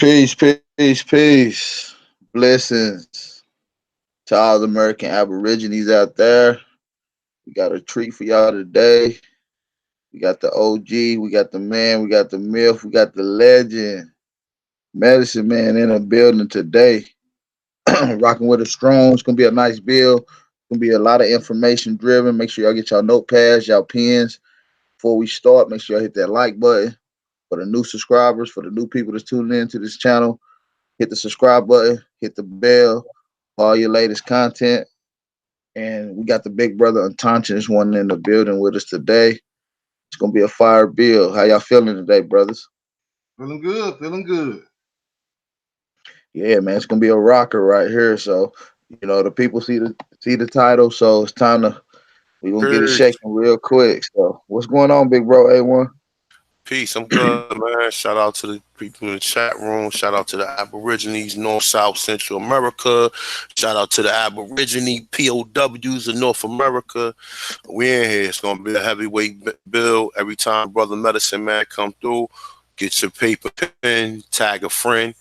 Peace, peace, peace. Blessings to all the American Aborigines out there. We got a treat for y'all today. We got the OG, we got the man, we got the myth, we got the legend. Medicine Man in the building today. Rocking with a strong. It's gonna be a nice build. It's gonna be a lot of information driven. Make sure y'all get y'all notepads, y'all pens. Before we start, make sure y'all hit that like button for the new subscribers, for the new people that's tuning in to this channel. Hit the subscribe button, hit the bell for all your latest content. And we got the big brother Anceint is one in the building with us today. It's gonna be a fire build. How y'all feeling today, brothers? Feeling good, feeling good. Yeah, man, it's gonna be a rocker right here. So, the people see the title, so it's time to we gonna get it Peace. shaking real quick. So what's going on, big bro A1? Peace. I'm good, man. Shout out to the people in the chat room. Shout out to the Aborigines, North, South, Central America. Shout out to the Aborigine POWs of North America. We in here. It's gonna be a heavyweight bill every time Brother Medicine Man come through. Get your paper pen, tag a friend,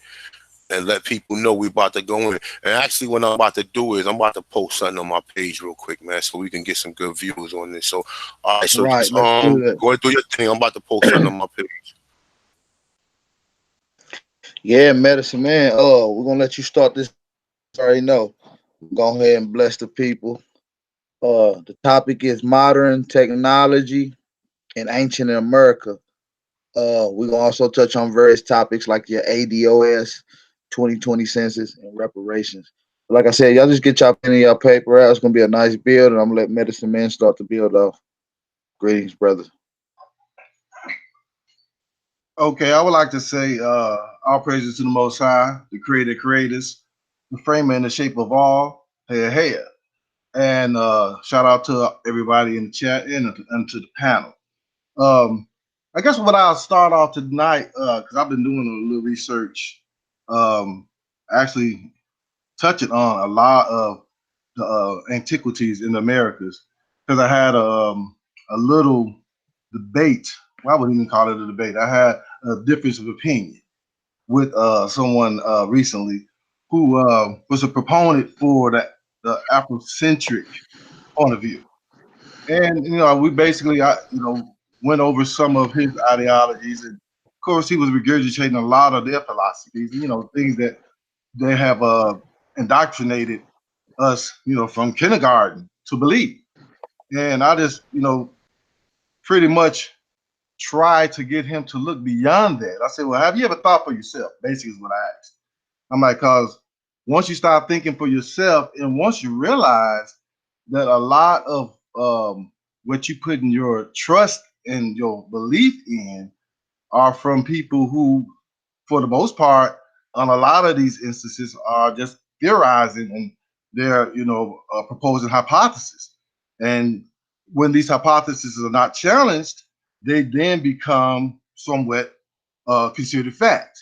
and let people know we about to go in. And actually, what I'm about to do is I'm about to post something on my page real quick, man, so we can get some good views on this. So, all right, so Right, just let's do go ahead, do your thing. I'm about to post something that. on my page. Yeah, medicine man. Oh, we're gonna let you start this. Already know. Go ahead and bless the people. The topic is modern technology in ancient America. We're gonna also touch on various topics like your ADOS, 2020 census, and reparations. But like I said, y'all just get y'all pen and y'all paper out. It's gonna be a nice build, and I'm gonna let Medicine Man start the build off. Greetings, brother. Okay, I would like to say all praises to the Most High, the Creator creators, the framer in the shape of all, hey. And shout out to everybody in the chat and to the panel. Um, I guess what I'll start off tonight, because I've been doing a little research, actually touching on a lot of the antiquities in the Americas, because I had a little debate. Well, I wouldn't even call it a debate. I had a difference of opinion with someone recently who was a proponent for the Afrocentric point of view. And we basically, went over some of his ideologies, and of course, he was regurgitating a lot of their philosophies, things that they have indoctrinated us, from kindergarten to believe. And I just, pretty much try to get him to look beyond that. I said, well, have you ever thought for yourself? Basically, is what I asked. I'm like, because once you start thinking for yourself, and once you realize that a lot of what you put in your trust and your belief in are from people who, for the most part, on a lot of these instances, are just theorizing and they're, proposing hypotheses. And when these hypotheses are not challenged, they then become somewhat considered fact,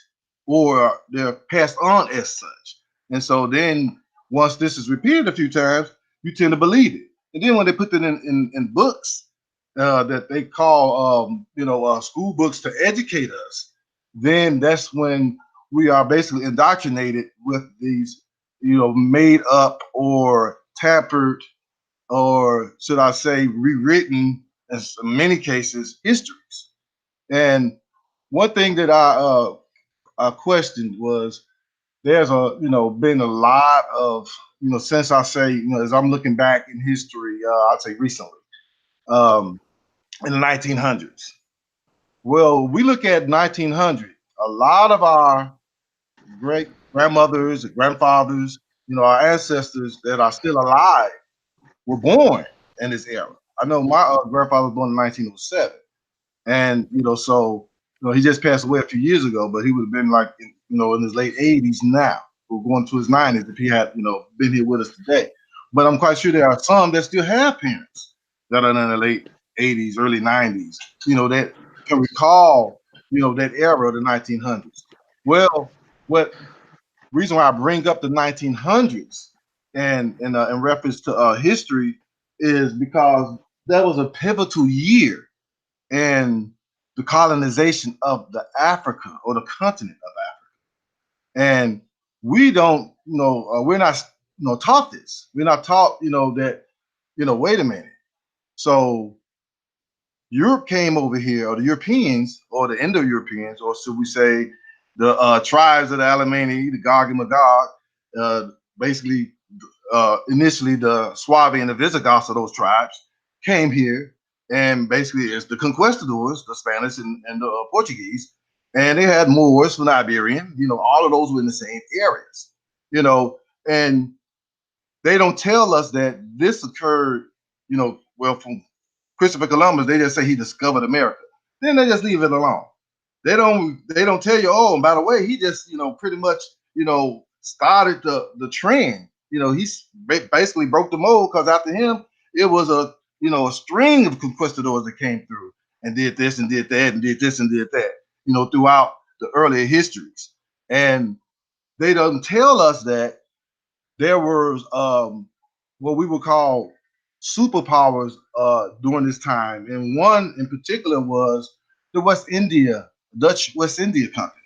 or they're passed on as such. And so then once this is repeated a few times, you tend to believe it. And then when they put it in books that they call, school books to educate us, then that's when we are basically indoctrinated with these, made up or tampered, or should I say, rewritten, in many cases, histories. And one thing that I questioned was there's been a lot of since I say as I'm looking back in history, I'd say recently, um, in the 1900s. Well, we look at 1900. A lot of our great grandmothers, grandfathers, our ancestors that are still alive were born in this era. I know my grandfather was born in 1907, and so he just passed away a few years ago, but he would have been like in his late 80s now, or going to his 90s if he had been here with us today. But I'm quite sure there are some that still have parents that are in the late 80s, early 90s, that can recall that era of the 1900s. Well, what reason why I bring up the 1900s and in reference to history is because that was a pivotal year in the colonization of the Africa, or the continent of Africa. And we don't, we're not, taught this. We're not taught, that, wait a minute. So Europe came over here, or the Europeans, or the Indo-Europeans, or should we say the tribes of the Alemanni, the Gog and Magog, basically initially the Suavi and the Visigoths of those tribes came here, and basically it's the conquistadors, the Spanish and the Portuguese, and they had Moors from Iberian, all of those were in the same areas, and they don't tell us that this occurred, well, from Christopher Columbus, they just say he discovered America. Then they just leave it alone. They don't tell you, oh, and by the way, he just, pretty much, started the trend. He basically broke the mold, because after him, it was a string of conquistadors that came through and did this and did that and did this and did that, throughout the earlier histories. And they don't tell us that there was what we would call superpowers during this time, and one in particular was the Dutch West India Company.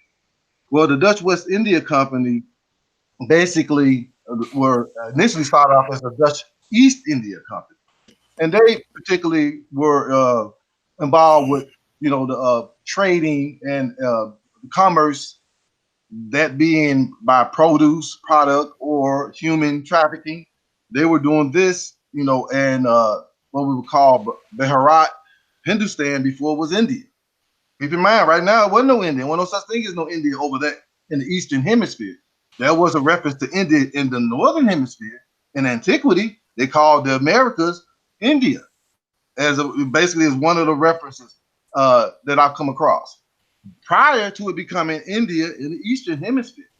Well, the Dutch West India Company basically were initially started off as the Dutch East India Company, and they particularly were involved with the trading and commerce, that being by produce, product, or human trafficking. They were doing this, and what we would call Bharat, Hindustan, before it was India. Keep in mind, right now, it wasn't no India. There wasn't no such thing as no India over there in the Eastern Hemisphere. That was a reference to India in the Northern Hemisphere. In antiquity, they called the Americas India, basically as one of the references that I've come across prior to it becoming India in the Eastern Hemisphere.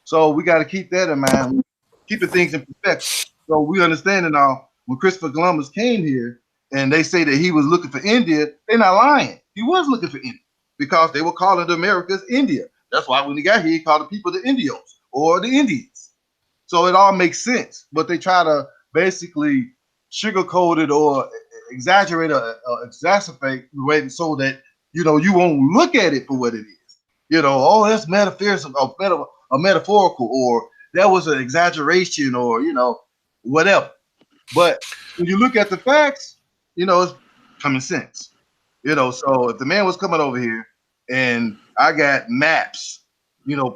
So we got to keep that in mind, keeping things in perspective. So we understand it now. When Christopher Columbus came here and they say that he was looking for India, they're not lying. He was looking for India because they were calling the Americas India. That's why when he got here, he called the people the Indios or the Indians. So it all makes sense, but they try to basically sugarcoat it or exaggerate or exacerbate the way so that you won't look at it for what it is. Oh, that's metaphysical, metaphorical, or that was an exaggeration, or whatever. But when you look at the facts, it's common sense. So if the man was coming over here, and I got maps,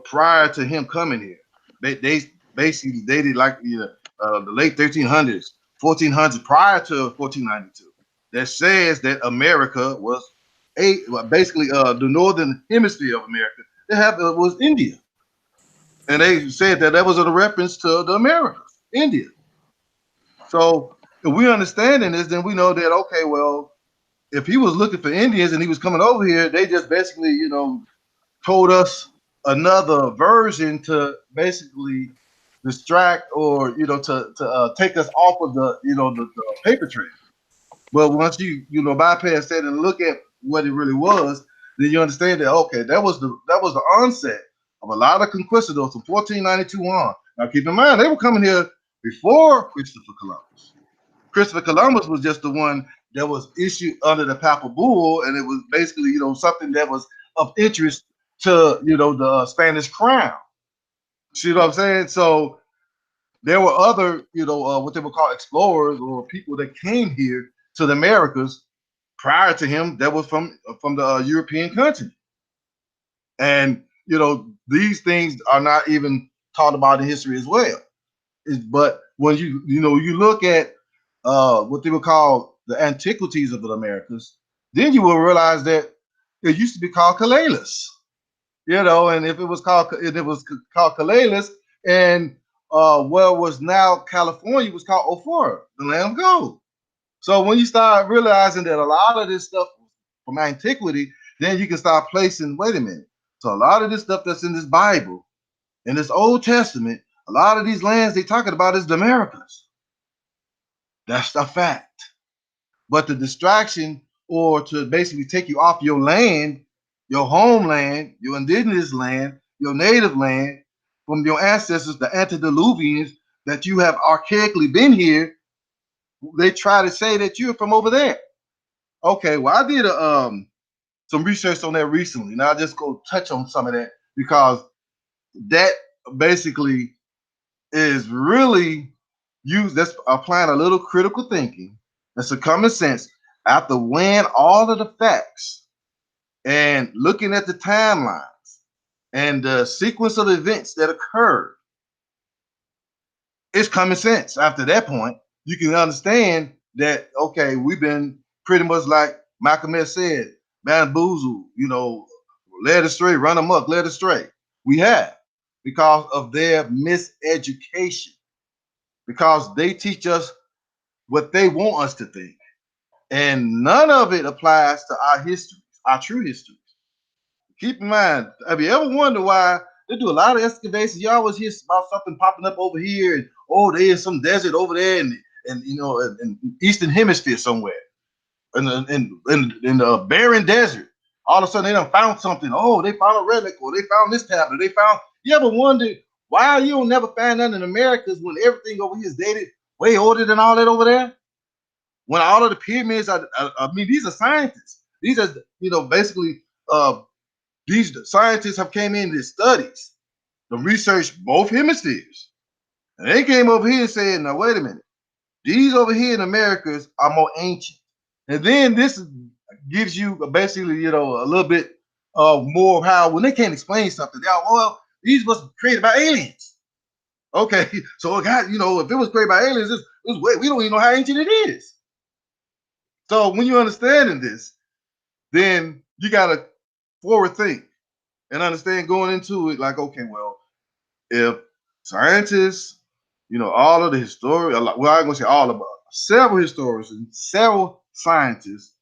prior to him coming here, they basically dated like the late 1300s, 1400s, prior to 1492, that says that America was basically the northern hemisphere of America. They have was India, and they said that was a reference to the Americas, India. So if we understanding this, then we know that okay, well, if he was looking for Indians and he was coming over here, they just basically told us another version to basically distract or to take us off of the paper trail. But once you bypass that and look at what it really was, then you understand that okay, that was the onset of a lot of conquistadors from 1492 on. Now keep in mind they were coming here before Christopher Columbus. Christopher Columbus was just the one that was issued under the papal bull, and it was basically something that was of interest to the Spanish crown. See what I'm saying? So there were other what they would call explorers or people that came here to the Americas prior to him that was from the European continent. And these things are not even taught about in history as well. But when you look at what they would call the antiquities of the Americas, then you will realize that it used to be called Calais. And if it was called Calais, and what was now California was called Ophora, the land of gold. So when you start realizing that a lot of this stuff from antiquity, then you can start placing, wait a minute. So a lot of this stuff that's in this Bible, in this Old Testament, a lot of these lands they talking about is the Americas. That's a fact. But the distraction or to basically take you off your land, your homeland, your indigenous land, your native land, from your ancestors, the antediluvians, that you have archaically been here, they try to say that you're from over there. Okay, well, I did some research on that recently. Now I'll just go touch on some of that because that basically is really used. That's applying a little critical thinking and some common sense after weighing all of the facts and looking at the timelines and the sequence of events that occurred. It's common sense. After that point, you can understand that, okay, we've been pretty much like Malcolm X said, bamboozled, led astray, run amok, led astray. We have, because of their miseducation, because they teach us what they want us to think. And none of it applies to our history, our true history. Keep in mind, have you ever wondered why they do a lot of excavations? You always hear about something popping up over here, and oh, there's some desert over there, and in Eastern Hemisphere somewhere, in the barren desert. All of a sudden, they done found something. Oh, they found a relic, or they found this tablet. They found. You ever wondered why you don't never find nothing in Americas when everything over here is dated way older than all that over there? When all of the pyramids are, I mean, these are scientists. These are, basically, these scientists have came in and studies, to research both hemispheres. And they came over here and said, now, wait a minute. These over here in Americas are more ancient. And then this gives you basically, a little bit more of how when they can't explain something, they're, well, these was created by aliens. Okay, so it got, if it was created by aliens, we don't even know how ancient it is. So when you're understanding this, then you got to forward think and understand going into it like, okay, well, if scientists, all of the historians, well, I'm going to say all of them, several historians, several scientists,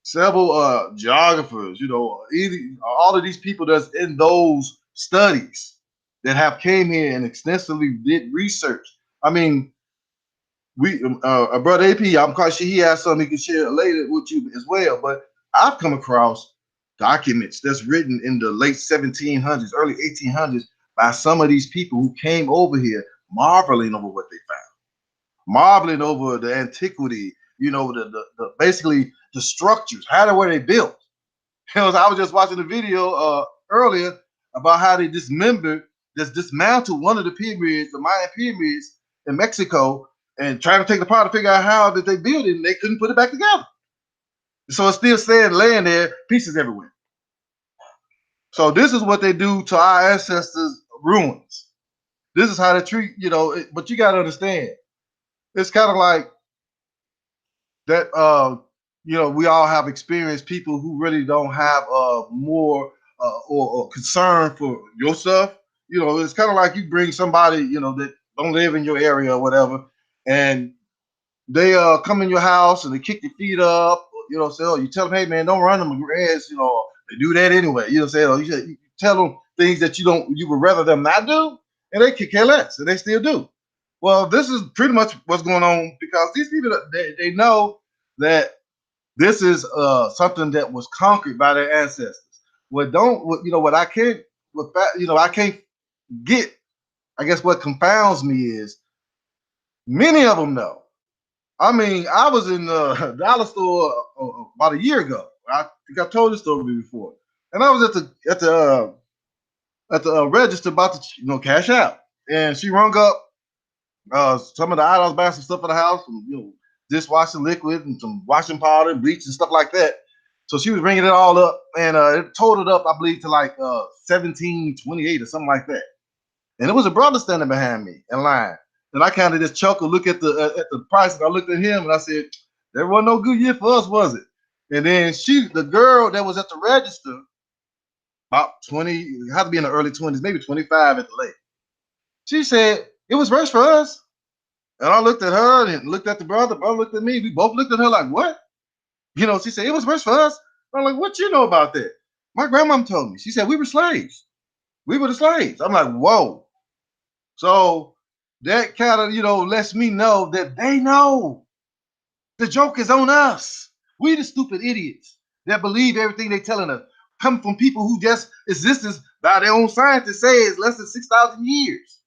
several geographers, all of these people that's in those studies that have came here and extensively did research. I mean, brother AP, I'm quite sure he has something he can share later with you as well. But I've come across documents that's written in the late 1700s, early 1800s by some of these people who came over here marveling over what they found, marveling over the antiquity, the basically the structures, how were they built. I was just watching the video earlier about how they dismantled one of the pyramids, the Mayan pyramids in Mexico, and trying to take it apart to figure out how did they build it, and they couldn't put it back together. So it's still laying there, pieces everywhere. So this is what they do to our ancestors' ruins. This is how they treat, but you got to understand, it's kind of like that, we all have experienced people who really don't have more or concern for your stuff. It's kind of like you bring somebody, that don't live in your area or whatever, and they come in your house and they kick your feet up, say, oh, you tell them, hey man, don't run them grass, they do that anyway. Say, oh, you tell them things that you would rather them not do, and they kick less, and they still do. Well, this is pretty much what's going on because these people, they know that this is something that was conquered by their ancestors. What I can't, I can't get, I guess what confounds me is many of them know. I mean, I was in the dollar store about a year ago. I think I told this story before, and I was at the register about to cash out, and she rung up some of the items, buying some stuff for the house, some dishwashing liquid and some washing powder and bleach and stuff like that. So she was ringing it all up, and it totaled up, I believe, to like 1728 or something like that. And it was a brother standing behind me in line. And I kind of just chuckled, look at the price, and I looked at him and I said, "There wasn't no good year for us, was it?" And then the girl that was at the register, about 20, it had to be in the early 20s, maybe 25 at the late. She said, "It was worse for us." And I looked at her and looked at the brother. Brother looked at me. We both looked at her like, "What?" She said, "It was worse for us." I'm like, "What you know about that?" My grandmom told me. She said, "We were slaves. We were the slaves." I'm like, "Whoa." So that kind of, lets me know that they know the joke is on us. We the stupid idiots that believe everything they telling us. Come from people who just existence by their own scientists say is less than 6,000 years.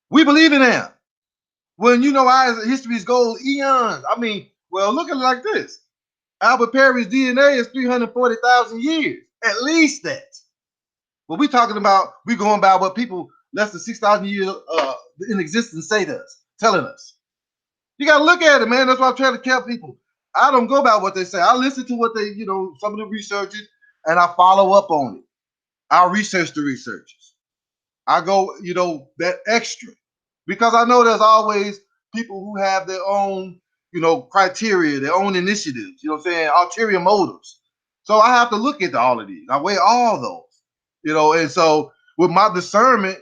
We believe in them. When our history goes eons. I mean, well, look at it like this. Albert Perry's DNA is 340,000 years. At least that. But we talking about we going by what people less than 6,000 years in existence say to us, telling us. You got to look at it, man. That's why I'm trying to tell people. I don't go by what they say. I listen to what they, some of the researchers, and I follow up on it. I research the researchers. I go, that extra, because I know there's always people who have their own, criteria, their own initiatives, you know what I'm saying, ulterior motives. So I have to look at all of these. I weigh all those, and so with my discernment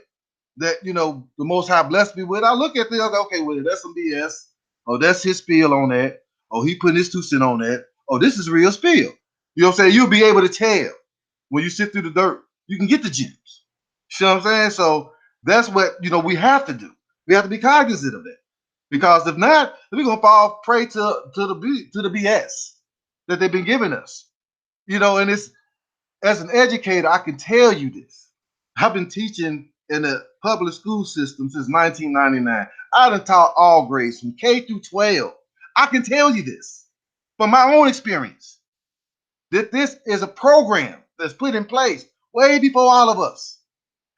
that, the Most High blessed me with, I look at things, okay, well, that's some BS. Oh, that's his spiel on that. Oh, he putting his 2 cents on that. Oh, this is real spiel. You know what I'm saying? You'll be able to tell when you sit through the dirt. You can get the gems. You know what I'm saying? So that's what, we have to do. We have to be cognizant of that. Because if not, we're going to fall prey to the BS that they've been giving us. And it's, as an educator, I can tell you this. I've been teaching in the public school system since 1999. I done taught all grades from K through 12. I can tell you this from my own experience, that this is a program that's put in place way before all of us.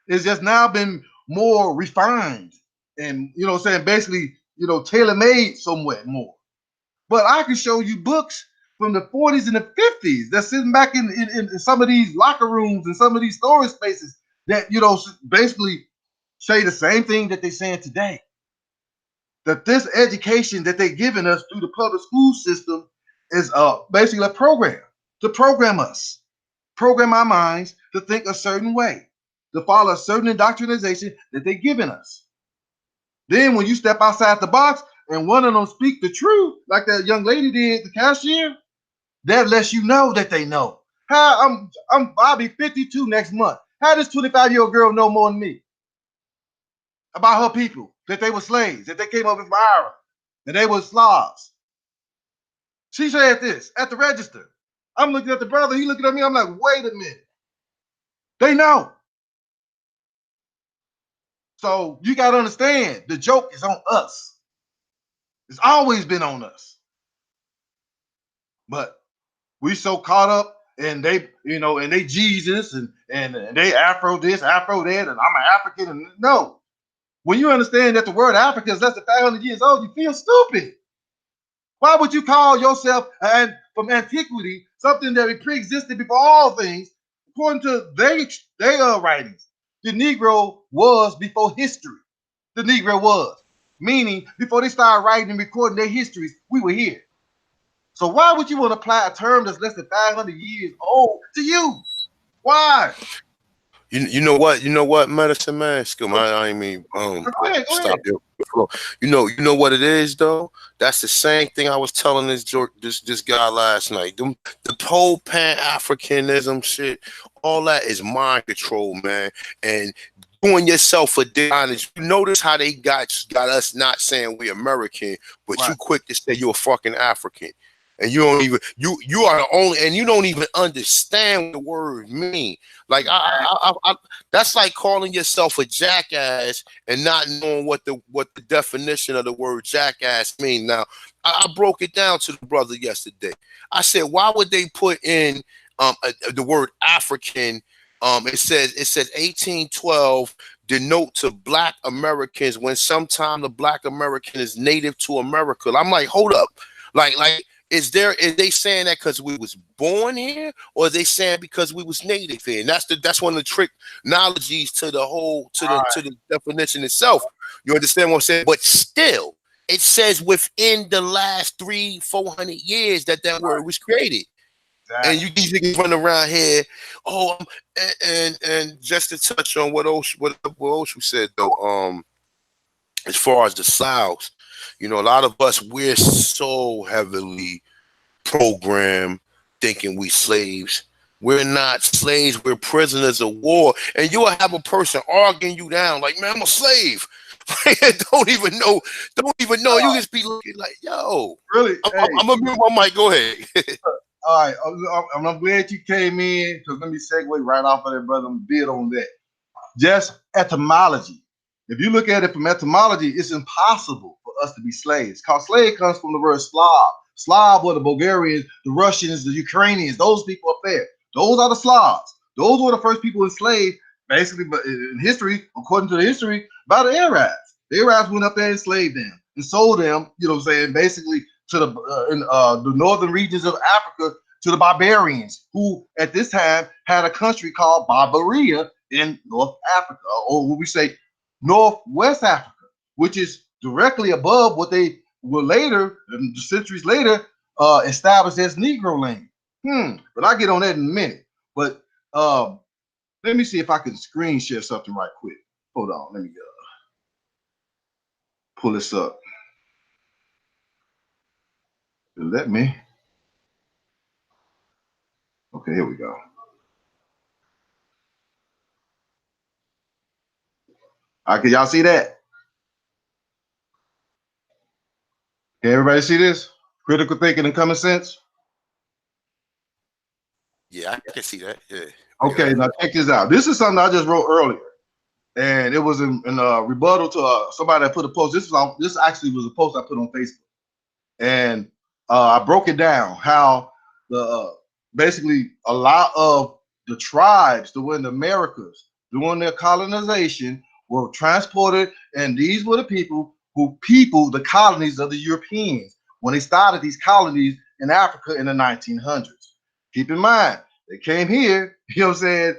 It's just now been more refined and, basically, tailor-made somewhat more. But I can show you books from the 40s and the 50s that's sitting back in some of these locker rooms and some of these storage spaces that, basically say the same thing that they're saying today. That this education that they're giving us through the public school system is basically a program to program us, program our minds to think a certain way, to follow a certain indoctrination that they're giving us. Then when you step outside the box and one of them speak the truth, like that young lady did, the cashier, that lets you know that they know. How I'll be 52 next month. How does 25-year-old girl know more than me about her people, that they were slaves, that they came over from Ireland, and they were Slavs? She said this at the register. I'm looking at the brother, he looking at me, I'm like, wait a minute. They know. So you got to understand, the joke is on us. It's always been on us. But we so caught up and they, and they Jesus and they Afro this, Afro that, and I'm an African. And no, when you understand that the word Africa is less than 500 years old, you feel stupid. Why would you call yourself, and from antiquity, something that pre-existed before all things, according to their writings? The Negro was before history. The Negro was, meaning before they started writing and recording their histories, we were here. So why would you want to apply a term that's less than 500 years old to you? Why? You know what, medicine man. Excuse me, I mean, Go ahead. stop your flow. You know what it is though. That's the same thing I was telling this guy last night. The whole Pan-Africanism shit, all that is mind control, man, and doing yourself a dishonest. You notice how they got us not saying we American, but right. You quick to say you're a fucking African. And you don't even you are the only, and you don't even understand what the word mean. Like I that's like calling yourself a jackass and not knowing what the definition of the word jackass mean. Now I broke it down to the brother yesterday. I said, why would they put in the word African? It says 1812 denote to Black Americans when sometime the Black American is native to America. I'm like, hold up, like. Is they saying that because we was born here, or are they saying because we was native here? And that's one of the tricknologies to the whole to the definition itself. You understand what I'm saying? But still, it says within the last 300-400 years that word was created. Exactly. And you these niggas run around here, and just to touch on what Oshu said though, as far as the Sloughs. A lot of us, we're so heavily programmed thinking we slaves. We're not slaves. We're prisoners of war. And you'll have a person arguing you down like, man, I'm a slave. Don't even know. You just be looking like, yo. Really? I'm going to mute my mic. Go ahead. All right. I'm glad you came in, because let me segue right off of that, brother, and build on that. Just etymology. If you look at it from etymology, it's impossible for us to be slaves. Because slave comes from the word Slav. Slav were the Bulgarians, the Russians, the Ukrainians. Those people up there. Those are the Slavs. Those were the first people enslaved basically, but in history, according to the history, by the Arabs. The Arabs went up there and enslaved them and sold them, you know what I'm saying, basically to the northern regions of Africa to the barbarians, who at this time had a country called Barbaria in North Africa, or what we say Northwest Africa, which is directly above what they were later, centuries later, established as Negro land. But I'll get on that in a minute. But let me see if I can screen share something right quick. Hold on, let me pull this up. Let me. Okay, here we go. All right, can y'all see that? Can everybody see this? Critical thinking and common sense. Yeah, I can see that. Yeah. Okay, now check this out. This is something I just wrote earlier, and it was in rebuttal to somebody that put a post. This actually was a post I put on Facebook, and I broke it down how the basically a lot of the tribes that were in the Americas during their colonization were transported, and these were the people who peopled the colonies of the Europeans when they started these colonies in Africa in the 1900s. Keep in mind, they came here, you know what I'm saying,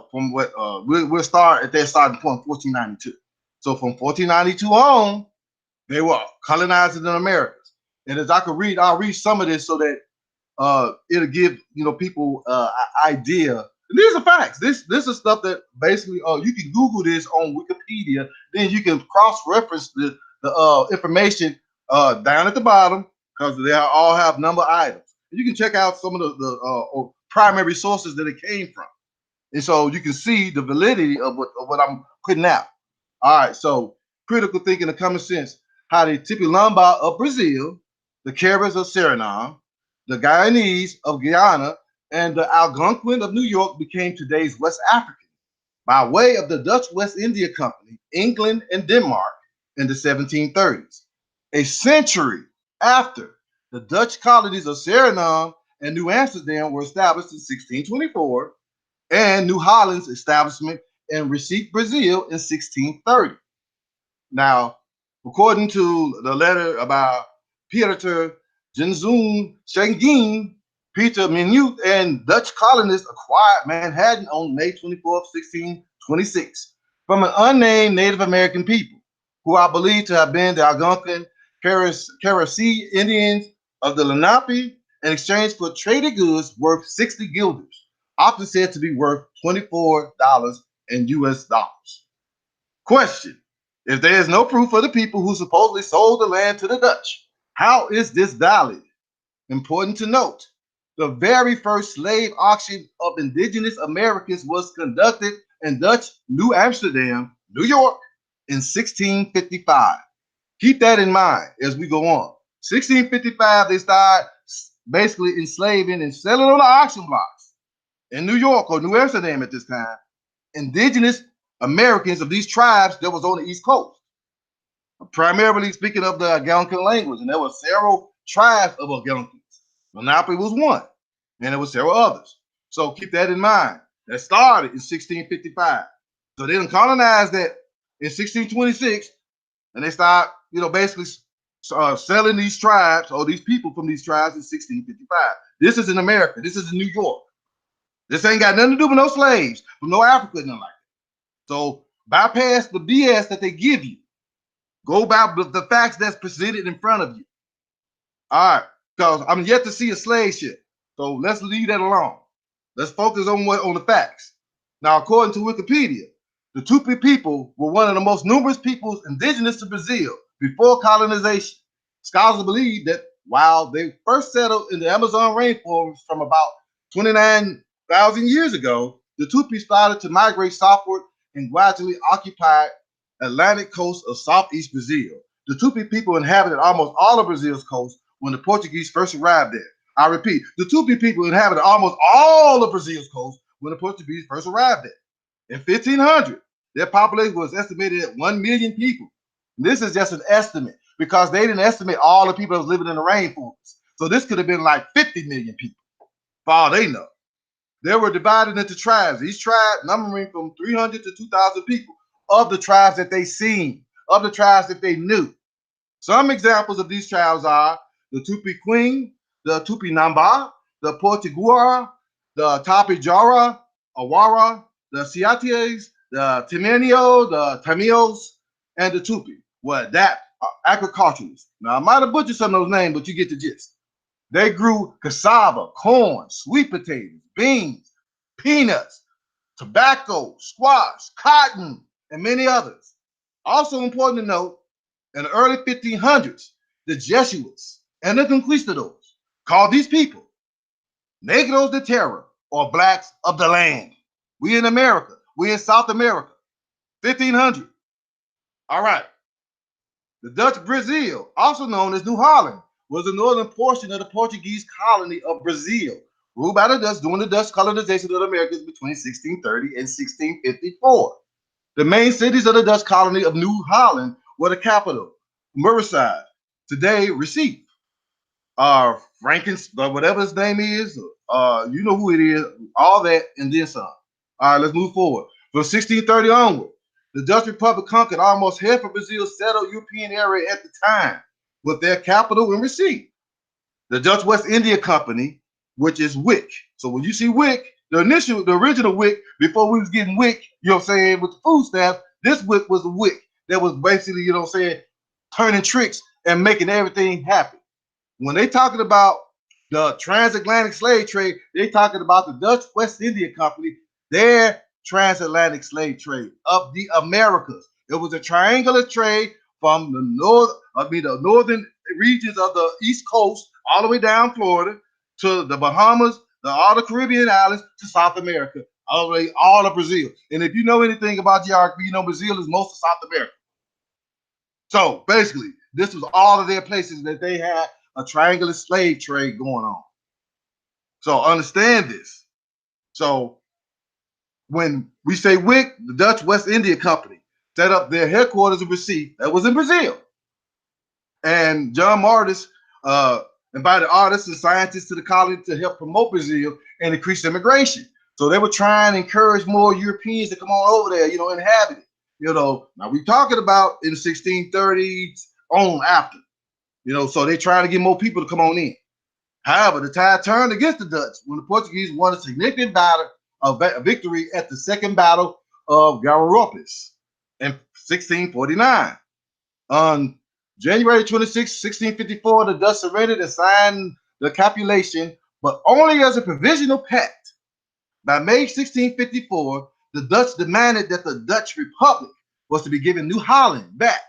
from what we'll start at their starting point, 1492. So from 1492 on, they were colonizing in Americas. And as I could read, I'll read some of this so that it'll give people an idea. And these are facts. This is stuff that basically you can Google this on Wikipedia. Then you can cross-reference the information down at the bottom because they all have number items. And you can check out some of the primary sources that it came from, and so you can see the validity of what I'm putting out. All right, so critical thinking and common sense. How the Tipilamba of Brazil, the Caribs of Suriname, the Guyanese of Guyana, and the Algonquin of New York became today's West African by way of the Dutch West India Company, England, and Denmark in the 1730s. A century after the Dutch colonies of Suriname and New Amsterdam were established in 1624, and New Holland's establishment in Recife, Brazil in 1630. Now, according to the letter about Pieter Jenzoen Schengen, Peter Minuit and Dutch colonists acquired Manhattan on May 24, 1626, from an unnamed Native American people, who are believed to have been the Algonquin Caribsea Indians of the Lenape, in exchange for traded goods worth 60 guilders, often said to be worth $24 in US dollars. Question: if there is no proof of the people who supposedly sold the land to the Dutch, how is this valid? Important to note, the very first slave auction of indigenous Americans was conducted in Dutch New Amsterdam, New York, in 1655. Keep that in mind as we go on. 1655, they started basically enslaving and selling on the auction blocks in New York or New Amsterdam at this time, indigenous Americans of these tribes that was on the East Coast, primarily speaking of the Algonquin language. And there were several tribes of Algonquins. Lenape was one, and there were several others. So keep that in mind. That started in 1655. So they didn't colonize that in 1626, and they start, basically selling these tribes or these people from these tribes in 1655. This is in America. This is in New York. This ain't got nothing to do with no slaves from no Africa, nothing like that. So bypass the BS that they give you. Go by the facts that's presented in front of you. All right, because I'm yet to see a slave ship. So let's leave that alone. Let's focus on the facts. Now, according to Wikipedia, the Tupi people were one of the most numerous peoples indigenous to Brazil before colonization. Scholars believe that while they first settled in the Amazon rainforest from about 29,000 years ago, the Tupi started to migrate southward and gradually occupied Atlantic coast of southeast Brazil. The Tupi people inhabited almost all of Brazil's coast when the Portuguese first arrived there. I repeat, the Tupi people inhabited almost all of Brazil's coast when the Portuguese first arrived there. In 1500, their population was estimated at 1 million people. This is just an estimate because they didn't estimate all the people that was living in the rainforest. So this could have been like 50 million people, for all they know. They were divided into tribes. Each tribe numbering from 300 to 2,000 people of the tribes that they seen, of the tribes that they knew. Some examples of these tribes are the Tupi-Queen, the Tupi-Namba, the Portiguara, the Tapijara, Awara, the Siates, the Timenio, the Tamils, and the Tupi. Well, that are agriculturalists. Now, I might have butchered some of those names, but you get the gist. They grew cassava, corn, sweet potatoes, beans, peanuts, tobacco, squash, cotton, and many others. Also important to note, in the early 1500s, the Jesuits and the conquistadors called these people Negros de Terra, or blacks of the land. We in America, we in South America, 1500. All right. The Dutch Brazil, also known as New Holland, was the northern portion of the Portuguese colony of Brazil, ruled by the Dutch during the Dutch colonization of the Americas between 1630 and 1654. The main cities of the Dutch colony of New Holland were the capital, Merseyside, today Recife, whatever his name is, you know who it is, all that, and then some. All right, let's move forward. From 1630 onward, the Dutch Republic conquered almost half of Brazil's settled European area at the time, with their capital in Recife. The Dutch West India Company, which is WIC. So when you see WIC, the original WIC, before we was getting WIC, you know what I'm saying, with the food stamps, this WIC was the WIC that was basically, you know what I'm saying, turning tricks and making everything happen. When they talking about the transatlantic slave trade, they talking about the Dutch West India Company, their transatlantic slave trade of the Americas. It was a triangular trade from the northern regions of the East Coast, all the way down Florida to the Bahamas, all the Caribbean islands to South America, all the way all of Brazil. And if you know anything about geography, you know Brazil is most of South America. So basically, this was all of their places that they had a triangular slave trade going on. So understand this. So when we say WIC, the Dutch West India Company set up their headquarters in Recife, that was in Brazil. And John Martis invited artists and scientists to the colony to help promote Brazil and increase immigration. So they were trying to encourage more Europeans to come on over there, you know, inhabit it. You know, now we're talking about in the 1630s on after, you know, so they're trying to get more people to come on in. However, the tide turned against the Dutch when the Portuguese won a significant victory at the Second Battle of Guararapes in 1649. On January 26, 1654, the Dutch surrendered and signed the capitulation, but only as a provisional pact. By May 1654, the Dutch demanded that the Dutch Republic was to be given New Holland back.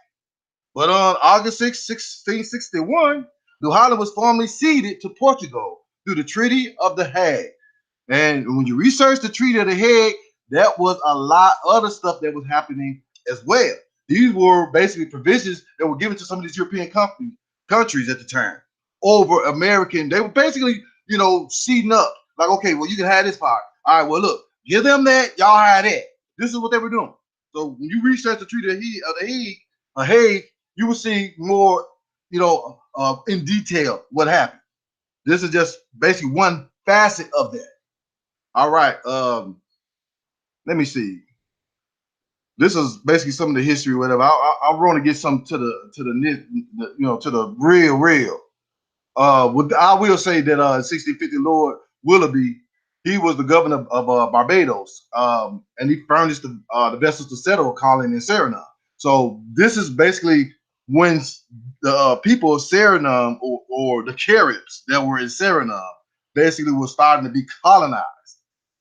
But on August 6, 1661, New Holland was formally ceded to Portugal through the Treaty of The Hague. And when you research the Treaty of The Hague, that was a lot of other stuff that was happening as well. These were basically provisions that were given to some of these European countries at the time over American. They were basically, you know, ceding up. Like, okay, well, you can have this part. All right, well, look, give them that, y'all have that. This is what they were doing. So when you research the Treaty of The Hague, you will see more, you know, in detail what happened. This is just basically one facet of that. All right, let me see. This is basically some of the history, whatever. I want to get some to the you know, to the real. I will say that 1650 Lord Willoughby, he was the governor of Barbados, and he furnished the vessels to settle a colony in Suriname. So this is basically when the people of Suriname or the Caribs that were in Suriname basically were starting to be colonized.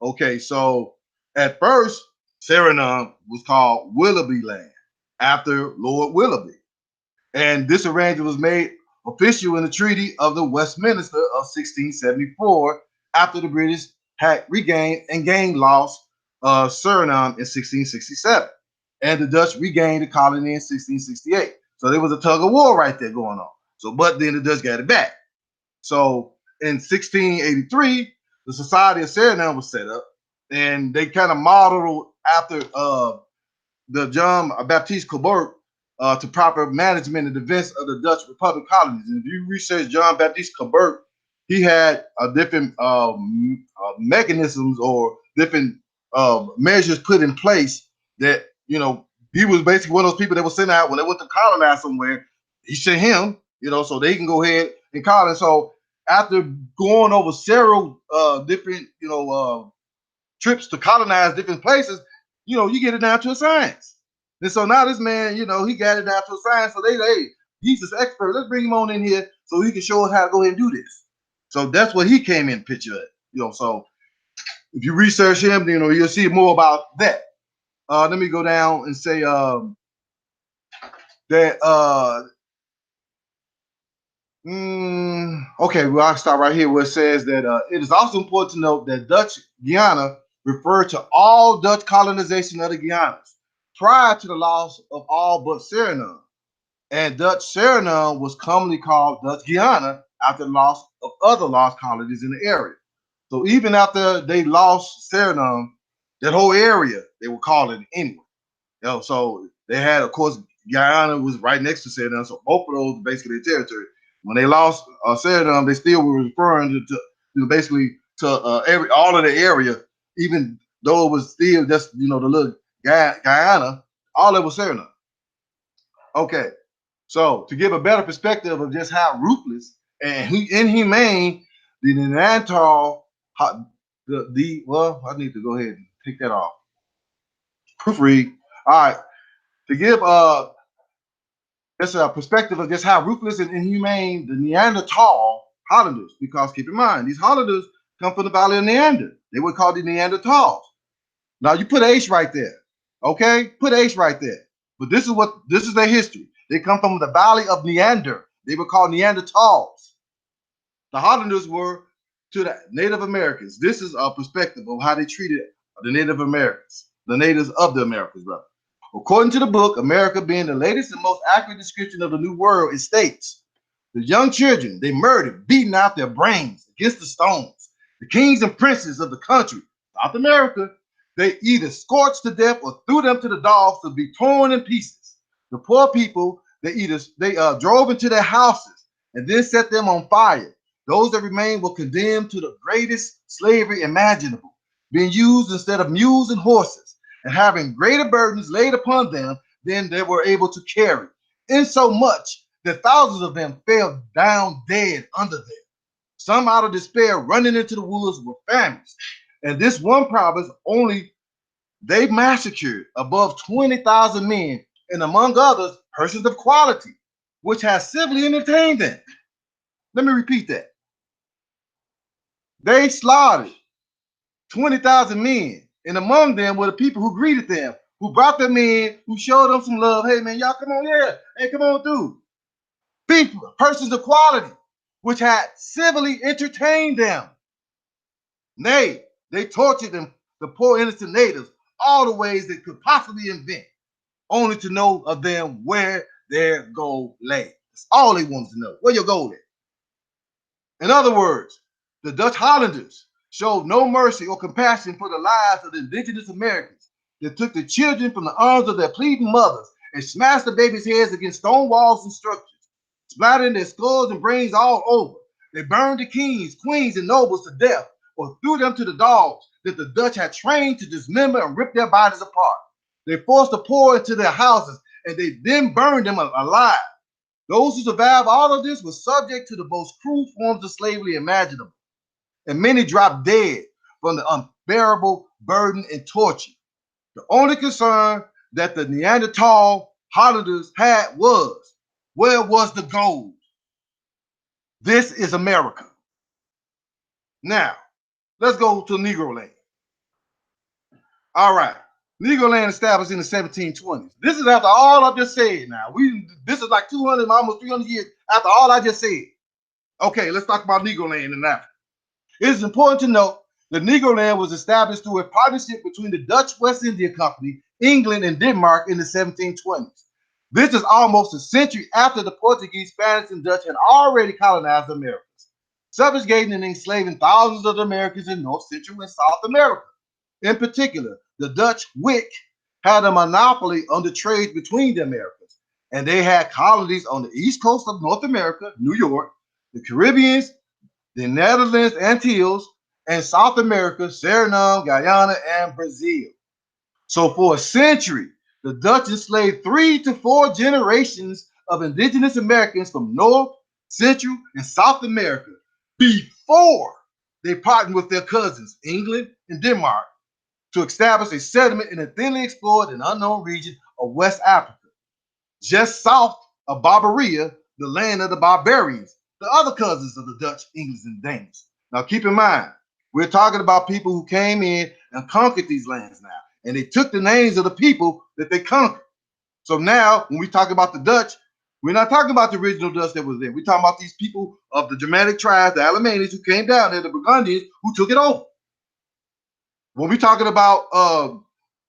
Okay, so at first, Suriname was called Willoughby Land after Lord Willoughby. And this arrangement was made official in the Treaty of the Westminster of 1674 after the British had regained and gained lost Suriname in 1667. And the Dutch regained the colony in 1668. So there was a tug of war right there going on. So, but then the Dutch got it back. So in 1683, the Society of Suriname was set up, and they kind of modeled after the John Baptiste Colbert to proper management and defense of the Dutch Republic colonies. And if you research John Baptiste Colbert, he had different mechanisms or different measures put in place that, you know, he was basically one of those people that was sent out when they went to colonize somewhere. He sent him, you know, so they can go ahead and colonize. So after going over several different, you know, trips to colonize different places, you know, you get it down to a science. And so now this man, you know, he got it down to a science. So they, hey, he's this expert. Let's bring him on in here so he can show us how to go ahead and do this. So that's what he came in picture at, you know. So if you research him, you know, you'll see more about that. Let me go down and say that okay, well, I'll start right here where it says that it is also important to note that Dutch Guiana referred to all Dutch colonization of the Guianas prior to the loss of all but Suriname. And Dutch Suriname was commonly called Dutch Guiana after the loss of other lost colonies in the area. So even after they lost Suriname, that whole area, they were calling it anyway. You know, so they had, of course, Guyana was right next to Suriname, so both of those basically their territory. When they lost Suriname, they still were referring to basically to all of the area, even though it was still just, you know, the little Guyana, all that was Suriname. Okay, so to give a better perspective of just how ruthless and inhumane the Neanderthal, well, I need to go ahead and take that off. Proofread. All right, to give just a perspective of just how ruthless and inhumane the Neanderthal Hollanders, because keep in mind, these Hollanders come from the Valley of Neander. They were called the Neanderthals. Now you put H right there, okay? Put H right there. But this is their history. They come from the Valley of Neander. They were called Neanderthals. The Hollanders were to the Native Americans. This is a perspective of how they treated the Native Americans, the natives of the Americas, brother. According to the book, America being the latest and most accurate description of the New World, it states, the young children they murdered, beating out their brains against the stones. The kings and princes of the country, South America, they either scorched to death or threw them to the dogs to be torn in pieces. The poor people, they drove into their houses and then set them on fire. Those that remained were condemned to the greatest slavery imaginable, being used instead of mules and horses, and having greater burdens laid upon them than they were able to carry, insomuch that thousands of them fell down dead under them. Some out of despair running into the woods were famished. And this one province only they massacred above 20,000 men, and among others, persons of quality, which has civilly entertained them. Let me repeat that. They slaughtered 20,000 men, and among them were the people who greeted them, who brought them in, who showed them some love. Hey, man, y'all come on here. Hey, come on through. People, persons of quality, which had civilly entertained them. Nay, they tortured them, the poor innocent natives, all the ways they could possibly invent, only to know of them where their gold lay. That's all they wanted to know. Where your gold at? In other words, the Dutch Hollanders showed no mercy or compassion for the lives of the indigenous Americans. They took the children from the arms of their pleading mothers and smashed the babies' heads against stone walls and structures, splattering their skulls and brains all over. They burned the kings, queens, and nobles to death, or threw them to the dogs that the Dutch had trained to dismember and rip their bodies apart. They forced the poor into their houses, and they then burned them alive. Those who survived all of this were subject to the most cruel forms of slavery imaginable, and many dropped dead from the unbearable burden and torture. The only concern that the Neanderthal Hollanders had was, where was the gold? This is America. Now, let's go to Negro land. All right. Negro land established in the 1720s. This is after all I just said now. This is like 200, almost 300 years after all I just said. Okay, let's talk about Negro land in Africa. It is important to note that Negro land was established through a partnership between the Dutch West India Company, England, and Denmark in the 1720s. This is almost a century after the Portuguese, Spanish, and Dutch had already colonized the Americas, subjugating and enslaving thousands of Americans in North, Central, and South America. In particular, the Dutch Wick had a monopoly on the trade between the Americas, and they had colonies on the east coast of North America, New York, the Caribbean, the Netherlands, Antilles, and South America, Suriname, Guyana, and Brazil. So for a century, the Dutch enslaved 3 to 4 generations of indigenous Americans from North, Central, and South America before they partnered with their cousins, England and Denmark, to establish a settlement in a thinly explored and unknown region of West Africa, just south of Barbaria, the land of the barbarians, the other cousins of the Dutch, English, and Danes. Now keep in mind, we're talking about people who came in and conquered these lands now, and they took the names of the people that they conquered. So now, when we talk about the Dutch, we're not talking about the original Dutch that was there. We're talking about these people of the Germanic tribes, the Alemannians who came down there, the Burgundians who took it over. When we're talking about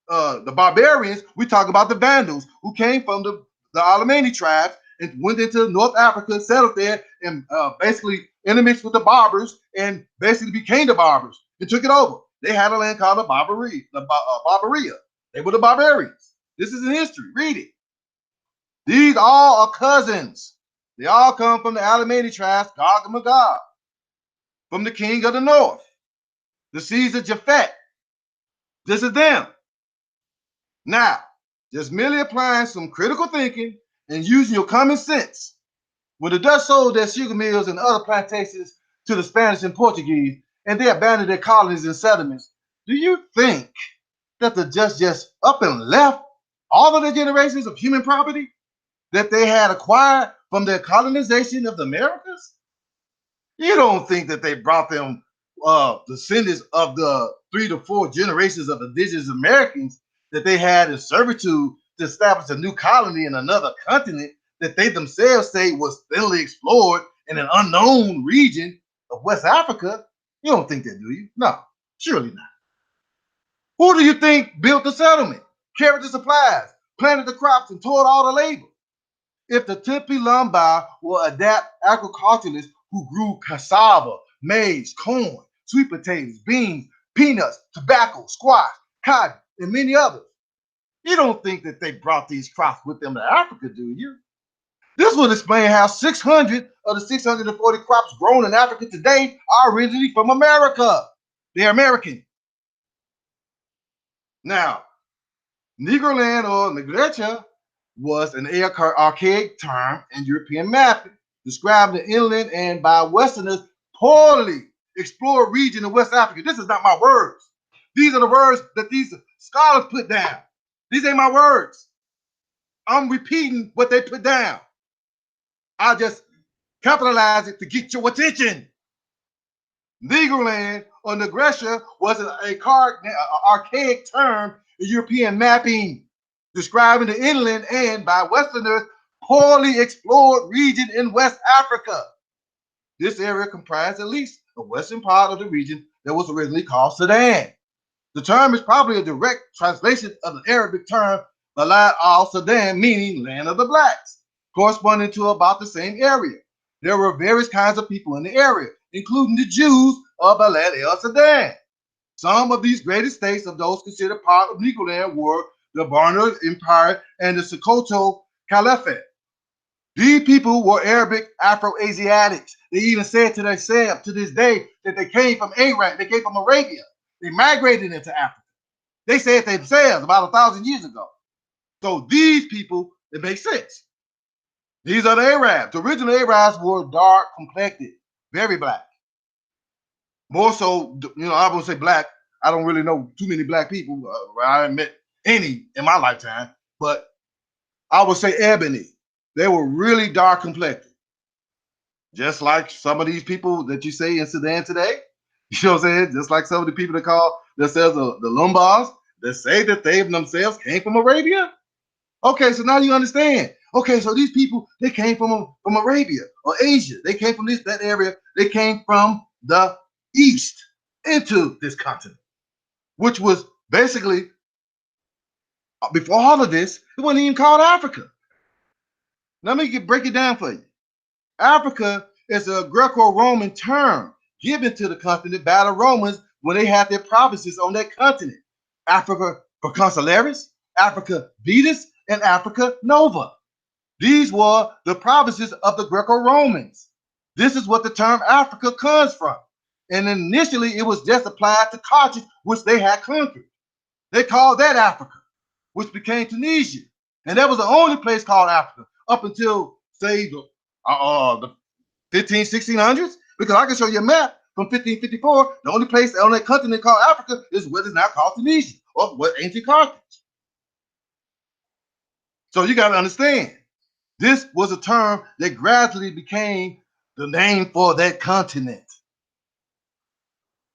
the barbarians, we talk about the Vandals who came from the Alemanni tribes and went into North Africa, settled there, and basically intermixed with the Barbers and basically became the Barbers and took it over. They had a land called the Barbaria. They were the barbarians. This is in history. Read it. These all are cousins. They all come from the Alemanni tribes, Gog and Magog, from the king of the north, the Caesar Japhet. This is them. Now, just merely applying some critical thinking and using your common sense. When the Dutch sold their sugar mills and other plantations to the Spanish and Portuguese, and they abandoned their colonies and settlements, do you think that the Dutch just up and left all of the generations of human property that they had acquired from their colonization of the Americas? You don't think that they brought them descendants of the 3 to 4 generations of indigenous Americans that they had in servitude to establish a new colony in another continent that they themselves say was thinly explored in an unknown region of West Africa? You don't think that, do you? No, surely not. Who do you think built the settlement, carried the supplies, planted the crops, and toiled all the labor? If the Tempe Lombard will adapt agriculturalists who grew cassava, maize, corn, sweet potatoes, beans, peanuts, tobacco, squash, cotton, and many others, you don't think that they brought these crops with them to Africa, do you? This would explain how 600 of the 640 crops grown in Africa today are originally from America. They're American. Now, Negroland or Negrecha was an archaic term in European mapping, describing the inland and by Westerners poorly explored region of West Africa. This is not my words. These are the words that these scholars put down. These ain't my words. I'm repeating what they put down. I just capitalize it to get your attention. Negroland or Negretia was an archaic term in European mapping, describing the inland and by Westerners poorly explored region in West Africa. This area comprised at least the western part of the region that was originally called Sudan. The term is probably a direct translation of the Arabic term Balad al-Sudan, meaning land of the blacks, corresponding to about the same area. There were various kinds of people in the area, including the Jews of Balad al-Sudan. Some of these great estates of those considered part of Negroland were the Barnard Empire and the Sokoto Caliphate. These people were Arabic Afro-Asiatics. They even said to themselves to this day that they came from Aram, they came from Arabia. They migrated into Africa. They said themselves about 1,000 years ago. So these people, it makes sense. These are the Arabs. The original Arabs were dark complected, very black. More so, I won't say black. I don't really know too many black people. I haven't met any in my lifetime, but I would say ebony. They were really dark complected. Just like some of these people that you say in Sudan today. You know what I'm saying? Just like some of the people that call themselves the Lombards that say that they themselves came from Arabia. Okay, so now you understand. Okay, so these people, they came from Arabia or Asia. They came from that area. They came from the east into this continent, which was basically, before all of this, it wasn't even called Africa. Let me break it down for you. Africa is a Greco-Roman term given to the continent by the Romans when they had their provinces on that continent. Africa Proconsularis, Africa Vetus, and Africa Nova. These were the provinces of the Greco-Romans. This is what the term Africa comes from. And initially, it was just applied to Carthage, which they had conquered. They called that Africa, which became Tunisia. And that was the only place called Africa up until, say, the 1600s. Because I can show you a map from 1554. The only place on that continent called Africa is what is now called Tunisia, or what ancient Carthage. So you got to understand, this was a term that gradually became the name for that continent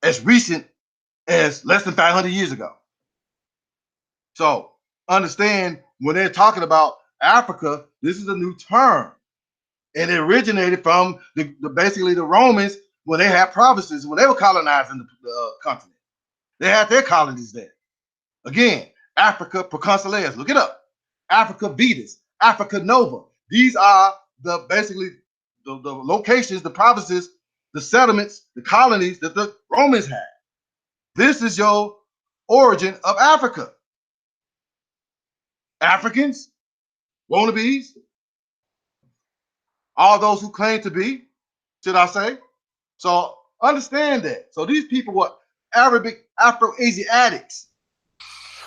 as recent as less than 500 years ago. So understand, when they're talking about Africa, this is a new term. And it originated from basically the Romans when they had provinces, when they were colonizing the continent. They had their colonies there. Again, Africa Proconsuleus, look it up. Africa Vetus, Africa Nova. These are basically the locations, the provinces, the settlements, the colonies that the Romans had. This is your origin of Africa. Africans, wannabes, all those who claim to be, should I say. So understand that. So these people were Arabic Afro-Asiatics.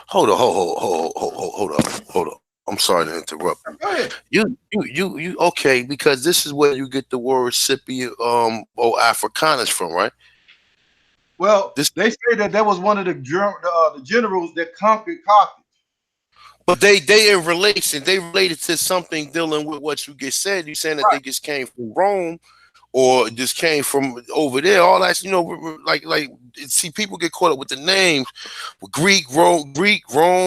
Hold on. I'm sorry to interrupt. Go ahead. You okay, because this is where you get the word Scipio or Africanus from, right? Well, they say that was one of the generals that conquered Carthage. But they in relation, they related to something dealing with what you just said. You saying that they just came from Rome, or just came from over there. All that, like see, people get caught up with the names, Greek, Rome,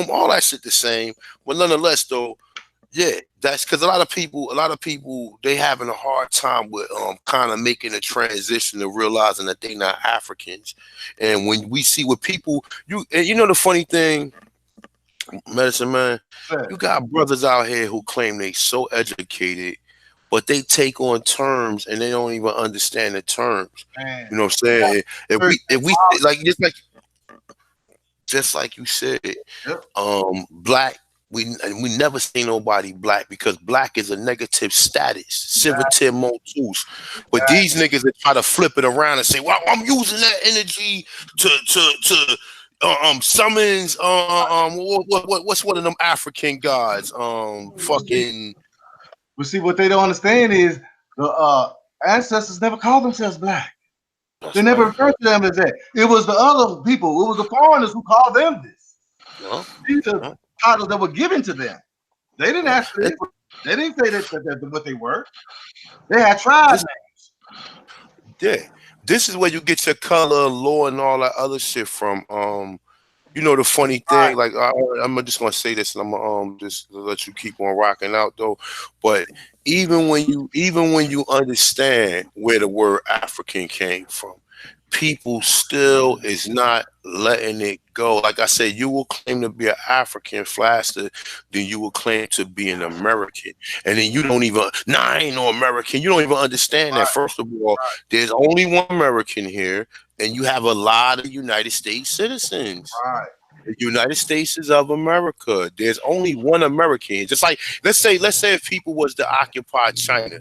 all that shit the same. But nonetheless, though, yeah, that's because a lot of people, they having a hard time with kind of making a transition to realizing that they not Africans. And when we see what people, the funny thing, Medicine Man, you got brothers out here who claim they so educated, but they take on terms and they don't even understand the terms. Man. You know what I'm saying? If we just like you said, black, we never see nobody black, because black is a negative status, civitive motus. But these niggas that try to flip it around and say, well, I'm using that energy to summons what's one of them African gods? Fucking. But see, what they don't understand is the ancestors never called themselves black. They never referred to them as that. It was the other people, it was the foreigners who called them this. These are titles that were given to them. They didn't actually. They didn't say that what they were. They had tribe names. Yeah, this is where you get your color, law, and all that other shit from. The funny thing, like I'm just gonna say this, and I'm gonna just let you keep on rocking out though. But even when you understand where the word African came from, people still is not letting it go. Like I said, you will claim to be an African faster than you will claim to be an American. And then you don't even, I ain't no American. You don't even understand that. First of all, there's only one American here, and you have a lot of United States citizens. Right. The United States is of America. There's only one American. Just like, let's say if people was to occupy China,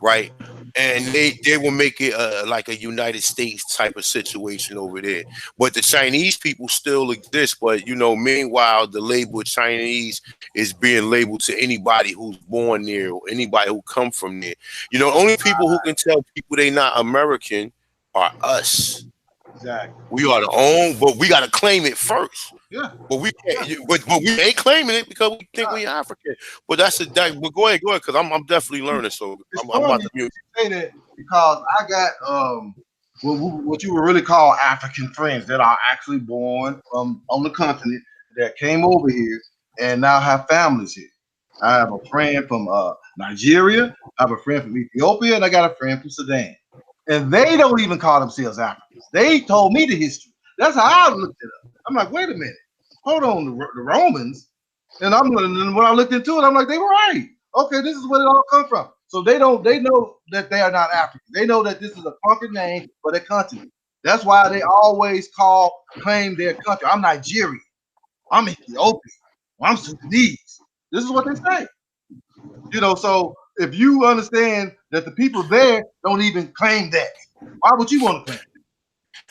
right? And they will make it like a United States type of situation over there. But the Chinese people still exist. But, meanwhile, the label Chinese is being labeled to anybody who's born there or anybody who come from there. Only people who can tell people they not American are us. Exactly. We are the own, but we got to claim it first. Yeah. But we can't. But we ain't claiming it because we think we African. But But go ahead, because I'm definitely learning. So I'm about to mute. Say that because I got what you would really call African friends that are actually born on the continent that came over here and now have families here. I have a friend from Nigeria. I have a friend from Ethiopia, and I got a friend from Sudan. And they don't even call themselves Africans. They told me the history. That's how I looked it up. I'm like, wait a minute, hold on, the Romans. And when I looked into it, I'm like, they were right. Okay, this is where it all come from. So they know that they are not African. They know that this is a conquered name for their country. That's why they always claim their country. I'm Nigerian. I'm Ethiopian. I'm Sudanese. This is what they say. So if you understand that the people there don't even claim that, why would you want to claim it?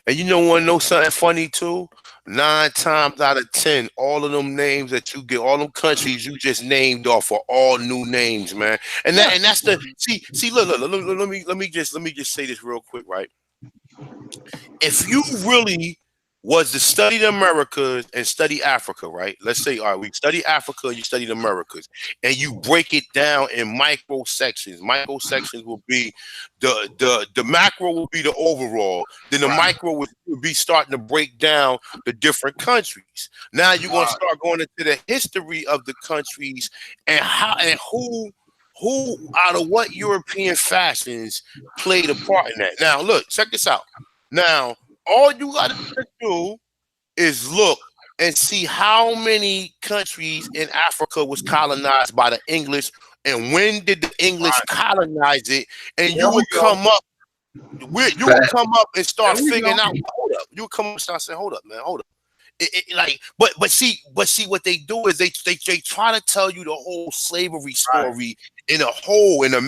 And you know something funny too? 9 times out of 10, all of them names that you get, all them countries you just named off are all new names, man. And Yeah. that's the see. Look, let me just say this real quick, right? If you really was to study the Americas and study Africa, right? Let's say, all right, we study Africa, you study the Americas, and you break it down in micro sections. Micro sections will be the macro will be the overall. Then the Right. micro would be starting to break down the different countries. Now you're gonna Right. start going into the history of the countries and how and who out of what European fashions played a part in that. Now look, check this out. Now, all you gotta do is look and see how many countries in Africa was colonized by the English, and when did the English Right. colonize it? And There we go. you will Fact. come up and start There we figuring go. out. Hold up, you will come up and start saying, "Hold up, man, hold up." Like, but see, what they do is they try to tell you the whole slavery Right. story in a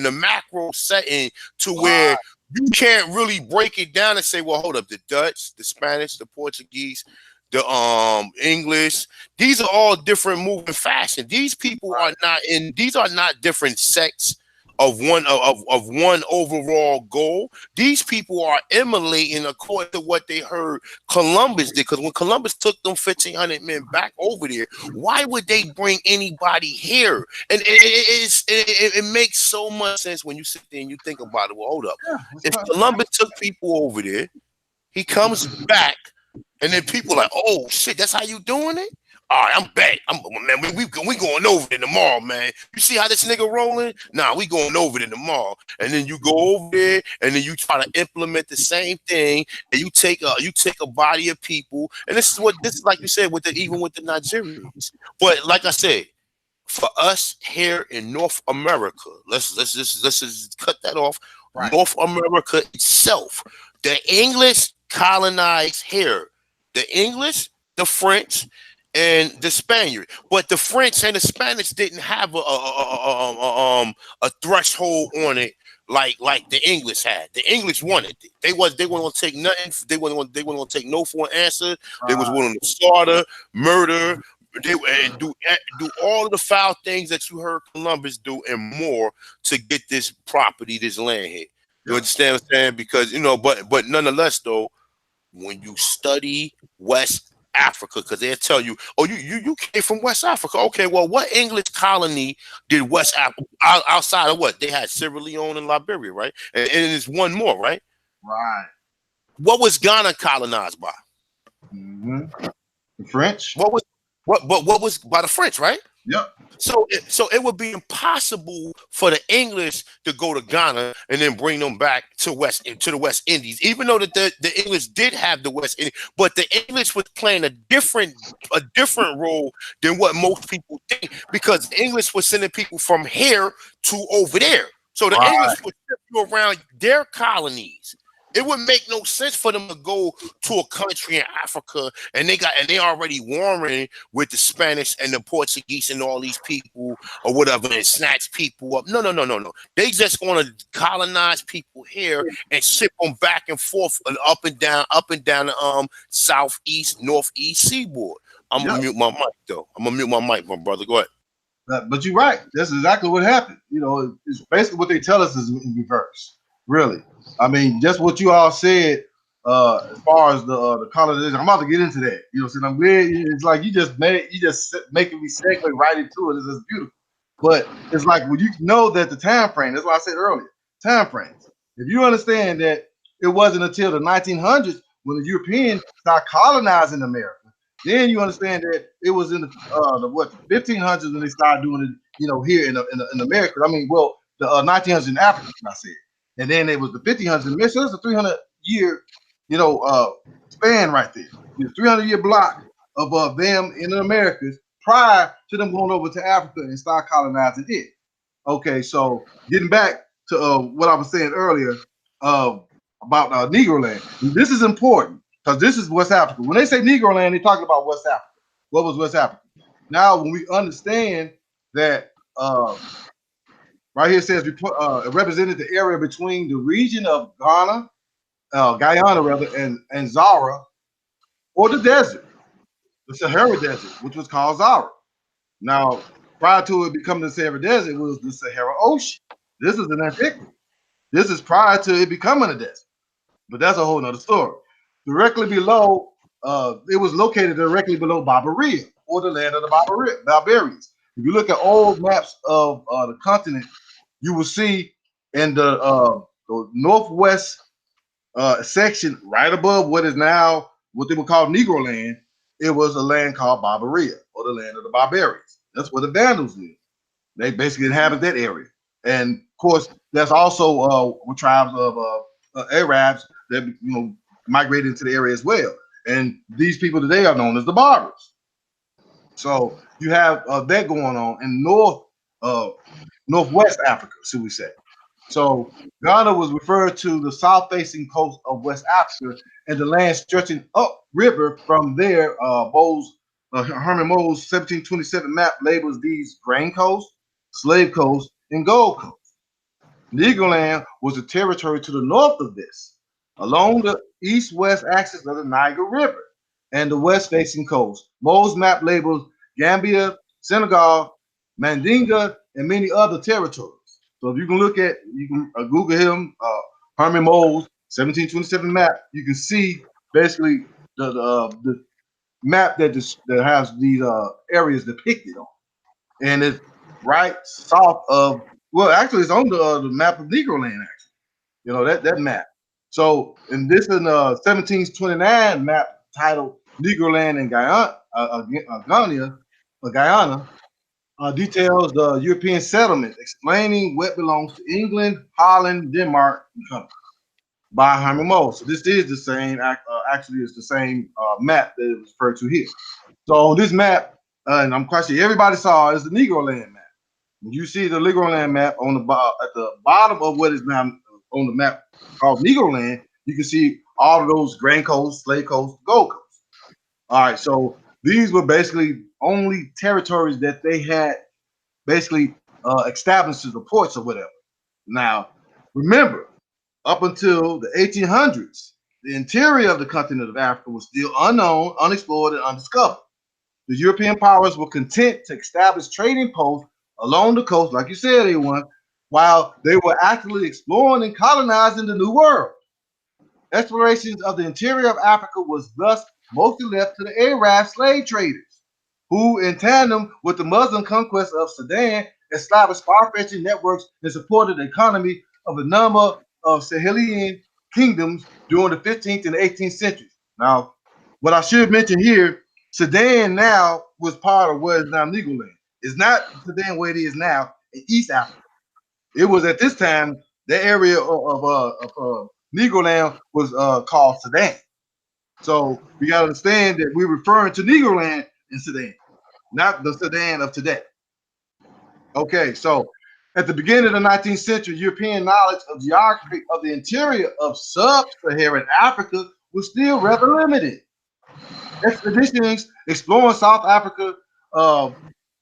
macro setting to Right. where you can't really break it down and say, well, hold up, the Dutch, the Spanish, the Portuguese, the English, these are all different moving fashion. These people are not in. These are not different sects of one overall goal. These people are emulating according to what they heard Columbus did. Because when Columbus took them 1,500 men back over there, why would they bring anybody here? And it makes so much sense when you sit there and you think about it. Well, hold up. Yeah. It's If not, Columbus took people over there, he comes back, and then people are like, oh shit, that's how you doing it? All right, I'm back. Man, we going over there tomorrow, man. You see how this nigga rolling? Nah, we going over there tomorrow. And then you go over there, and then you try to implement the same thing, and you take a body of people, and this is like you said even with the Nigerians. But like I said, for us here in North America, let's just cut that off. right. North America itself, the English colonized here. The English, the French, and the Spaniard. But the French and the Spanish didn't have a threshold on it like the English had. The English wanted it. They weren't gonna take nothing. They weren't gonna take no for an answer. They was Right. willing to slaughter, murder. And do all of the foul things that you heard Columbus do and more to get this property, this land here. You Yeah. understand what I'm saying? Because but nonetheless though, when you study West Africa, because they'll tell you, oh, you came from West Africa. Okay, well, what English colony did West Africa outside of what? They had Sierra Leone and Liberia, right? And there's one more, right? Right. What was Ghana colonized by? Mm-hmm. The French. What was by the French, right? Yep. So it would be impossible for the English to go to Ghana and then bring them back to the West Indies, even though the English did have the West Indies, but the English was playing a different role than what most people think, because the English was sending people from here to over there. So the Right. English would ship you around their colonies. It would make no sense for them to go to a country in Africa and they already warring with the Spanish and the Portuguese and all these people or whatever and snatch people up. No. They just want to colonize people here and ship them back and forth and up and down the southeast, northeast seaboard. I'm Yep. gonna mute my mic though. I'm gonna mute my mic, my brother. Go ahead. But you're right. That's exactly what happened. You know, it's basically what they tell us is in reverse. Really. I mean, just what you all said as far as the colonization. I'm about to get into that. You know, so I'm glad it's like you just making me segue right into it. It's just beautiful. But it's like when you know that the time frame. That's what I said earlier. Time frames. If you understand that it wasn't until the 1900s when the Europeans started colonizing America, then you understand that it was in the 1500s when they started doing it. You know, here in America. I mean, well, the 1900s in Africa, I said. And then it was the 1500s in Michigan. It's a 300-year, span right there. The 300-year block of them in the Americas prior to them going over to Africa and start colonizing it. Okay, so getting back to what I was saying earlier about Negro land. This is important because this is West Africa. When they say Negro land, they're talking about West Africa. What was West Africa? Now, when we understand that Right here it says it represented the area between the region of Guyana rather, and Zara, or the desert, the Sahara Desert, which was called Zara. Now, prior to it becoming the Sahara Desert, it was the Sahara Ocean. This is an antiquity. This is prior to it becoming a desert. But that's a whole nother story. Directly below, it was located directly below Barbaria, or the land of the barbarians. If you look at old maps of the continent, you will see in the northwest section, right above what is now what they would call Negro land, it was a land called Barbaria, or the land of the barbarians. That's where the Vandals lived. They basically inhabit that area. And of course, there's also tribes of Arabs that migrated into the area as well. And these people today are known as the Barbers. So you have that going on in northwest Africa, should we say? So Ghana was referred to the south-facing coast of West Africa and the land stretching up river from there. Herman Mo's 1727 map labels these Grain Coast, Slave Coast, and Gold Coast. Negroland was the territory to the north of this, along the east-west axis of the Niger River and the west-facing coast. Mo's map labels Gambia, Senegal, Mandinga, and many other territories. So if you can look at, you can Google him, Herman Mo's 1727 map. You can see basically the map that has these areas depicted on, and it's right south of. Well, actually, it's on the map of Negroland. Actually, that map. So, in this in 1729 map titled Negroland and Guyana, details the European settlement, explaining what belongs to England, Holland, Denmark, and countries by Herman Moe. So this is the same. Actually, it's the same map that is referred to here. So this map, and I'm quite sure everybody saw, is the Negroland map. When you see the Negroland map on at the bottom of what is now on the map called Negroland, you can see all of those Grain Coast, Slave Coast, Gold Coast. All right, so these were basically only territories that they had basically established as the ports or whatever. Now, remember, up until the 1800s, the interior of the continent of Africa was still unknown, unexplored, and undiscovered. The European powers were content to establish trading posts along the coast, like you said, A1, while they were actively exploring and colonizing the New World. Explorations of the interior of Africa was thus mostly left to the Arab slave traders, who, in tandem with the Muslim conquest of Sudan, established far-reaching networks and supported the economy of a number of Sahelian kingdoms during the 15th and 18th centuries. Now, what I should mention here, Sudan now was part of what is now Negroland. It's not Sudan where it is now in East Africa. It was at this time the area of Negroland was called Sudan. So we got to understand that we're referring to Negroland in Sudan, not the Sudan of today. Okay, so at the beginning of the 19th century, European knowledge of geography of the interior of sub-Saharan Africa was still rather limited. Expeditions exploring South Africa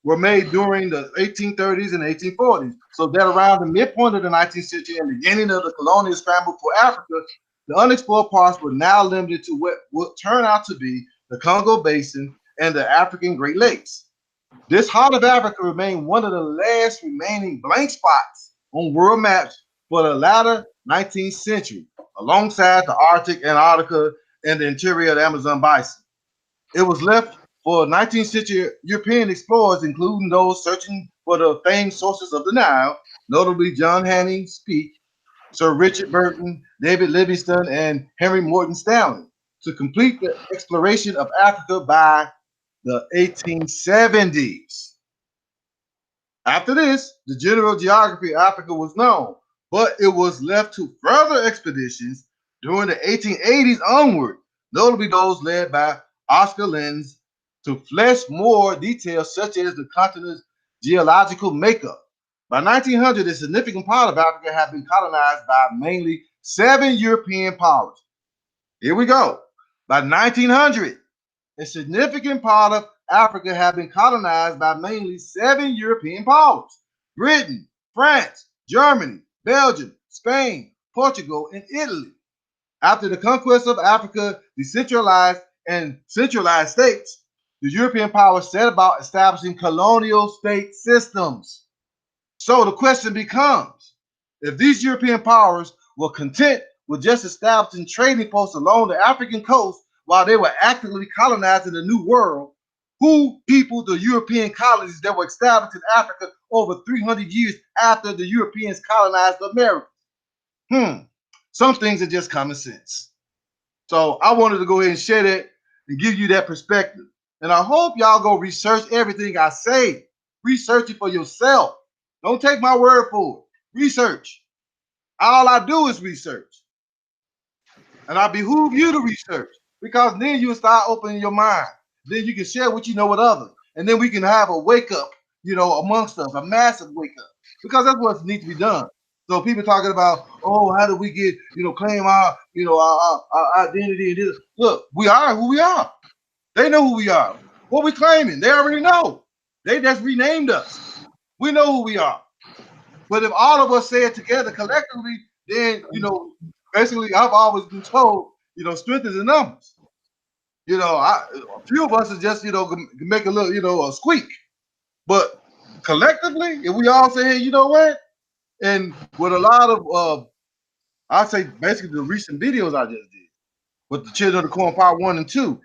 were made during the 1830s and 1840s. So that around the midpoint of the 19th century and beginning of the colonial scramble for Africa, the unexplored parts were now limited to what would turn out to be the Congo Basin and the African Great Lakes. This heart of Africa remained one of the last remaining blank spots on world maps for the latter 19th century, alongside the Arctic, Antarctica, and the interior of the Amazon basin. It was left for 19th century European explorers, including those searching for the famed sources of the Nile, notably John Hanning Speke, Sir Richard Burton, David Livingstone, and Henry Morton Stanley, to complete the exploration of Africa by the 1870s. After this, the general geography of Africa was known, but it was left to further expeditions during the 1880s onward, notably those led by Oscar Lenz, to flesh more details such as the continent's geological makeup. By 1900, a significant part of Africa had been colonized by mainly 7 European powers. Here we go. By 1900, a significant part of Africa had been colonized by mainly 7 European powers: Britain, France, Germany, Belgium, Spain, Portugal, and Italy. After the conquest of Africa, decentralized and centralized states, the European powers set about establishing colonial state systems. So the question becomes, if these European powers were content with just establishing trading posts along the African coast while they were actively colonizing the New World, who peopled the European colonies that were established in Africa over 300 years after the Europeans colonized America? Some things are just common sense. So I wanted to go ahead and share that and give you that perspective. And I hope y'all go research everything I say. Research it for yourself. Don't take my word for it. Research. All I do is research. And I behoove you to research, because then you start opening your mind. Then you can share what you know with others. And then we can have a wake up, amongst us, a massive wake up. Because that's what needs to be done. So people talking about, oh, how do we get, claim our, our identity and this. Look, we are who we are. They know who we are. What we claiming, they already know. They just renamed us. We know who we are. But if all of us say it together collectively, then, basically I've always been told, strength is in numbers. A few of us is just, make a little, a squeak. But collectively, if we all say, hey, you know what? And with a lot of, I'd say basically the recent videos I just did with the Children of the Corn Part 1 and 2,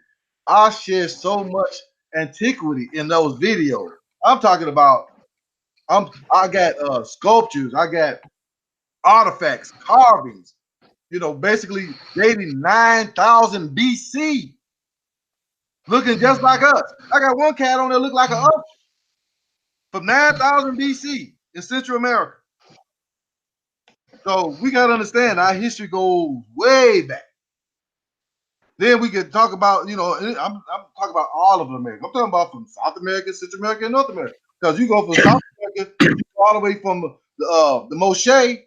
I share so much antiquity in those videos. I'm talking about, I got sculptures, I got artifacts, carvings, basically dating 9,000 BC, looking just like us. I got one cat on there look like an oak from 9,000 BC in Central America. So we got to understand our history goes way back. Then we could talk about, I'm talking about all of America. I'm talking about from South America, Central America, and North America. Because you go from South America, you go all the way from the Moshe,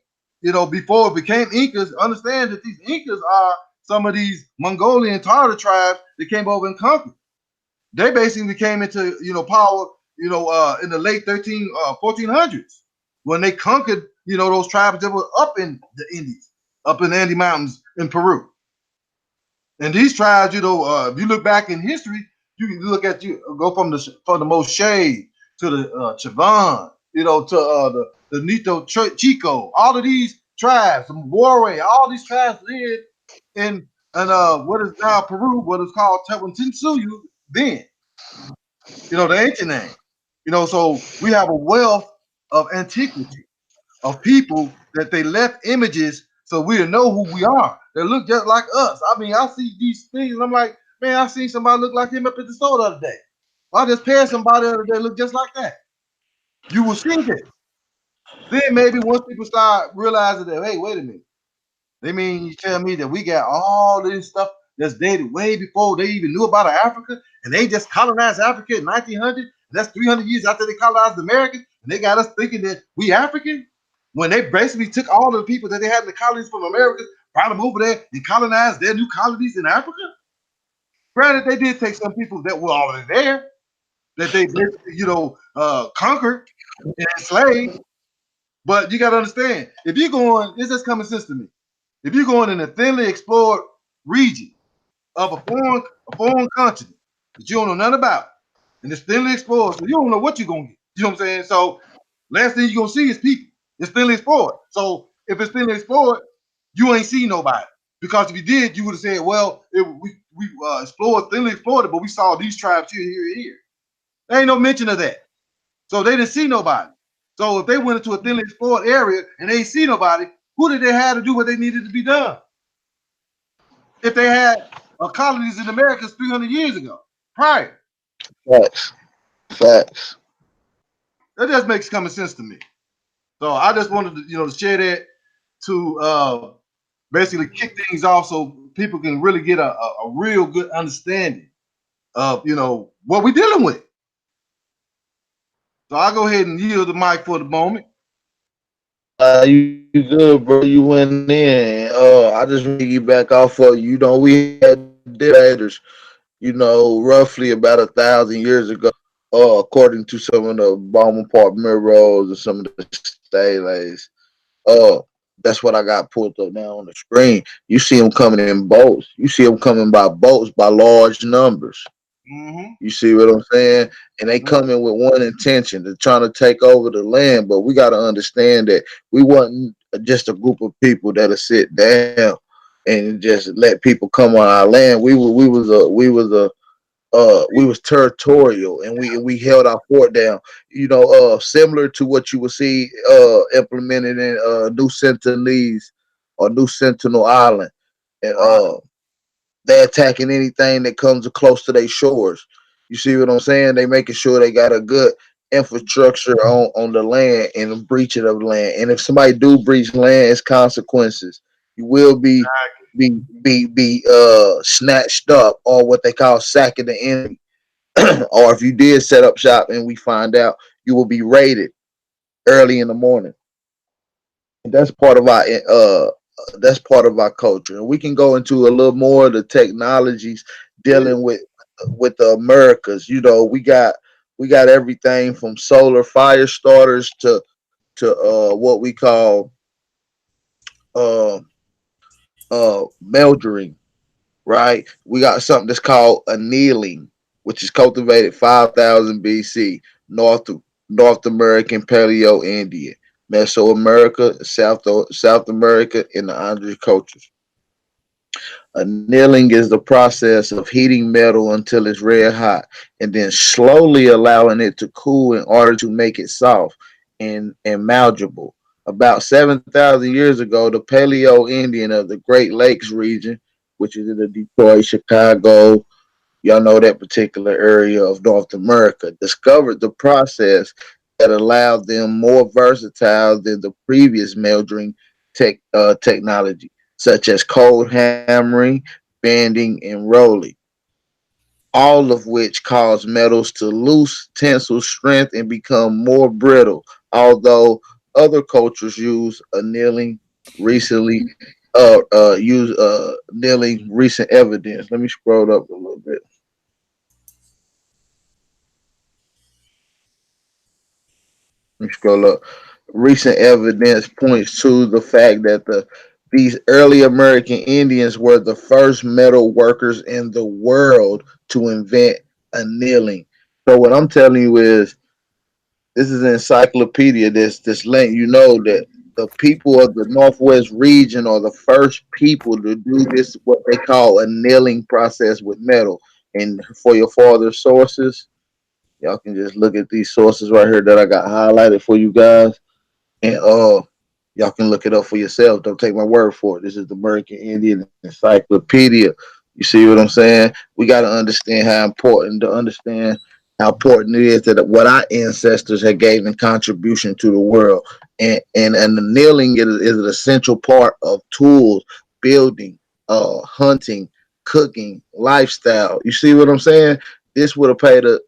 before it became Incas. Understand that these Incas are some of these Mongolian Tartar tribes that came over and conquered. They basically came into, power, in the late 1400s when they conquered, those tribes that were up in the Indies, up in the Andes Mountains in Peru. And these tribes, if you look back in history, you can look at go from the Moshe to the Chavan, to the Nito Chico. All of these tribes, some Warre, all these tribes lived in what is now Peru, what is called Tawantinsuyu then. The ancient name. So we have a wealth of antiquity of people that they left images so we know who we are. They look just like us. I mean, I see these things and I'm like, man, I seen somebody look like him up at the store the other day. I just passed somebody the other day look just like that. You will see this. Then maybe once people start realizing that, hey, wait a minute. They mean you tell me that we got all this stuff that's dated way before they even knew about Africa, and they just colonized Africa in 1900. That's 300 years after they colonized America, and they got us thinking that we African, when they basically took all the people that they had in the colonies from America, brought them over there and colonized their new colonies in Africa. Granted, they did take some people that were already there, that they basically, conquered and enslaved. But you got to understand, if you're going, this is common sense to me. If you're going in a thinly explored region of a foreign continent that you don't know nothing about, and it's thinly explored, so you don't know what you're gonna get. You know what I'm saying? So last thing you're gonna see is people. It's thinly explored. So if it's thinly explored, you ain't see nobody. Because if you did, you would have said, well, we explored, thinly explored it, but we saw these tribes here. There ain't no mention of that. So they didn't see nobody. So if they went into a thinly explored area and they ain't see nobody, who did they have to do what they needed to be done? If they had colonies in America 300 years ago, prior. Facts. That just makes common sense to me. So I just wanted to, to share that to basically kick things off so people can really get a real good understanding of, what we're dealing with. So I'll go ahead and yield the mic for the moment. You good, bro. You went in. I just want to get back off of you. We had dictators, roughly about 1,000 years ago, according to some of the Baltimore Park mirrors and some of the stellays. Uh, that's what I got pulled up now on the screen. You see them coming in boats. You see them coming by boats by large numbers. Mm-hmm. You see what I'm saying? And they Mm-hmm. come in with one intention, they're trying to take over the land. But we got to understand that we wasn't just a group of people that'll sit down and just let people come on our land. We was territorial, and we held our fort down. Similar to what you would see implemented in New Sentinelese or New Sentinel Island, and Right. they're attacking anything that comes close to their shores. You see what I'm saying? They making sure they got a good infrastructure on the land and the breaching of land. And if somebody do breach land, it's consequences. You will be snatched up, or what they call sacking the enemy. Or if you did set up shop and we find out, you will be raided early in the morning. And that's part of our culture. And we can go into a little more of the technologies Yeah. dealing with the Americas. We got everything from solar fire starters to what we call uh meldering, right? We got something that's called annealing, which is cultivated 5,000 BC, North American Paleo Indian, Mesoamerica, South America, and the Andre cultures. Annealing is the process of heating metal until it's red hot and then slowly allowing it to cool in order to make it soft and malleable. About 7,000 years ago, the Paleo Indian of the Great Lakes region, which is in the Detroit, Chicago, y'all know that particular area of North America, discovered the process that allowed them more versatile than the previous melding technology, such as cold hammering, bending, and rolling, all of which cause metals to lose tensile strength and become more brittle. Although other cultures use annealing recently, use annealing recent evidence. Let me scroll up a little bit. Let me scroll up. Recent evidence points to the fact that these early American Indians were the first metal workers in the world to invent annealing. So what I'm telling you is this is an encyclopedia that's letting you know that the people of the Northwest region are the first people to do this what they call annealing process with metal. And for your father sources, y'all can just look at these sources right here that I got highlighted for you guys. And y'all can look it up for yourself. Don't take my word for it. This is the American Indian Encyclopedia. You see what I'm saying? We got to understand how important it is that what our ancestors had gave in contribution to the world. And the kneeling is an essential part of tools, building, hunting, cooking, lifestyle. You see what I'm saying? This would have played a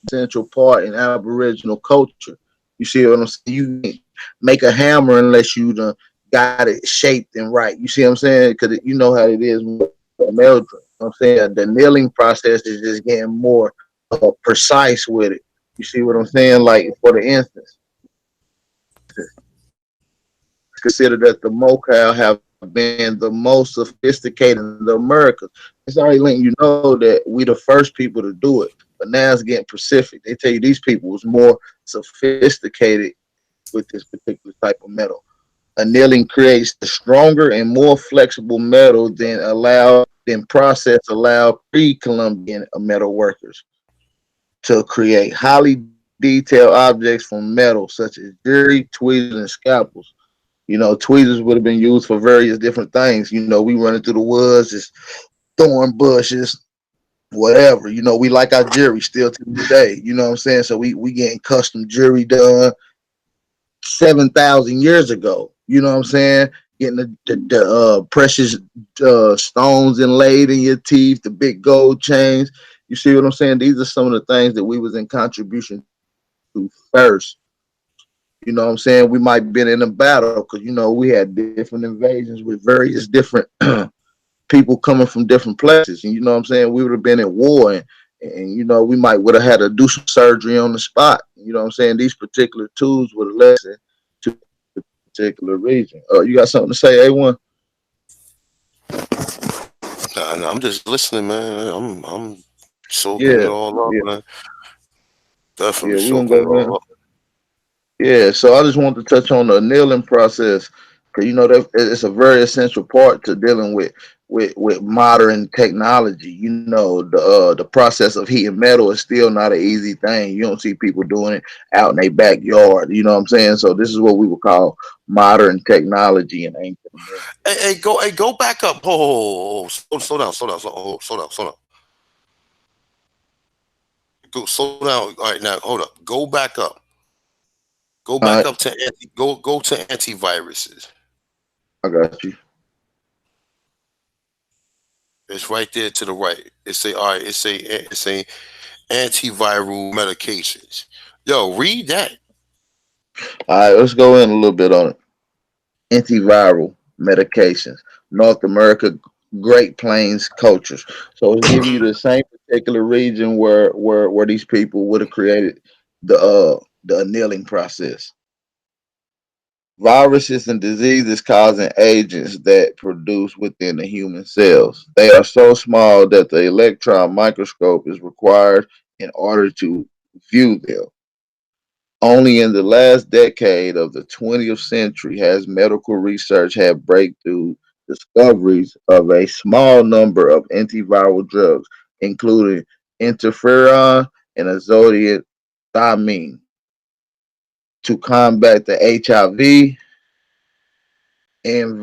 essential part in Aboriginal culture. You see what I'm saying? You can't make a hammer unless you done got it shaped and right. You see what I'm saying? Because you know how it is with melding. You know what I'm saying? The kneeling process is just getting more precise with it. You see what I'm saying? Like for the instance, it's considered that the Mokal have been the most sophisticated in the Americas. It's already letting you know that we the first people to do it. But now it's getting specific. They tell you these people was more sophisticated with this particular type of metal. Annealing creates the stronger and more flexible metal than process allowed pre-Columbian metal workers to create highly detailed objects from metal such as jewelry, tweezers, and scalpels. Tweezers would have been used for various different things. We running through the woods, just thorn bushes, whatever. We like our jewelry still to this day. You know what I'm saying? So we getting custom jewelry done 7,000 years ago. You know what I'm saying? Getting the precious stones inlaid in your teeth, the big gold chains. You see what I'm saying? These are some of the things that we was in contribution to first. You know what I'm saying? We might have been in a battle because we had different invasions with various different people coming from different places. And you know what I'm saying? We would have been at war, and we might would have had to do some surgery on the spot. You know what I'm saying? These particular tools would have led particular region. You got something to say, A1? Nah, I'm just listening, man. I'm soaking it Yeah, all up, yeah, man. Definitely yeah. We're gonna soaking it go all in. up. Yeah, so I just want to touch on the annealing process because you know that it's a very essential part to dealing with modern technology. You know, the process of heating metal is still not an easy thing. You don't see people doing it out in their backyard. You know what I'm saying? So this is what we would call modern technology in ancient America. Hey, go back up. Oh, slow down. Slow down. All right, now hold up. Go back up. Go All back right, up to go to antiviruses. I got you. It's right there to the right. It say all right. It say antiviral medications. Yo, read that. All right, let's go in a little bit on it. Antiviral medications, North America, Great Plains cultures. So it's giving you the same particular region where these people would have created the annealing process. Viruses and diseases causing agents that produce within the human cells. They are so small that the electron microscope is required in order to view them. Only in the last decade of the 20th century has medical research had breakthrough discoveries of a small number of antiviral drugs, including interferon and azotiamine, to combat the HIV and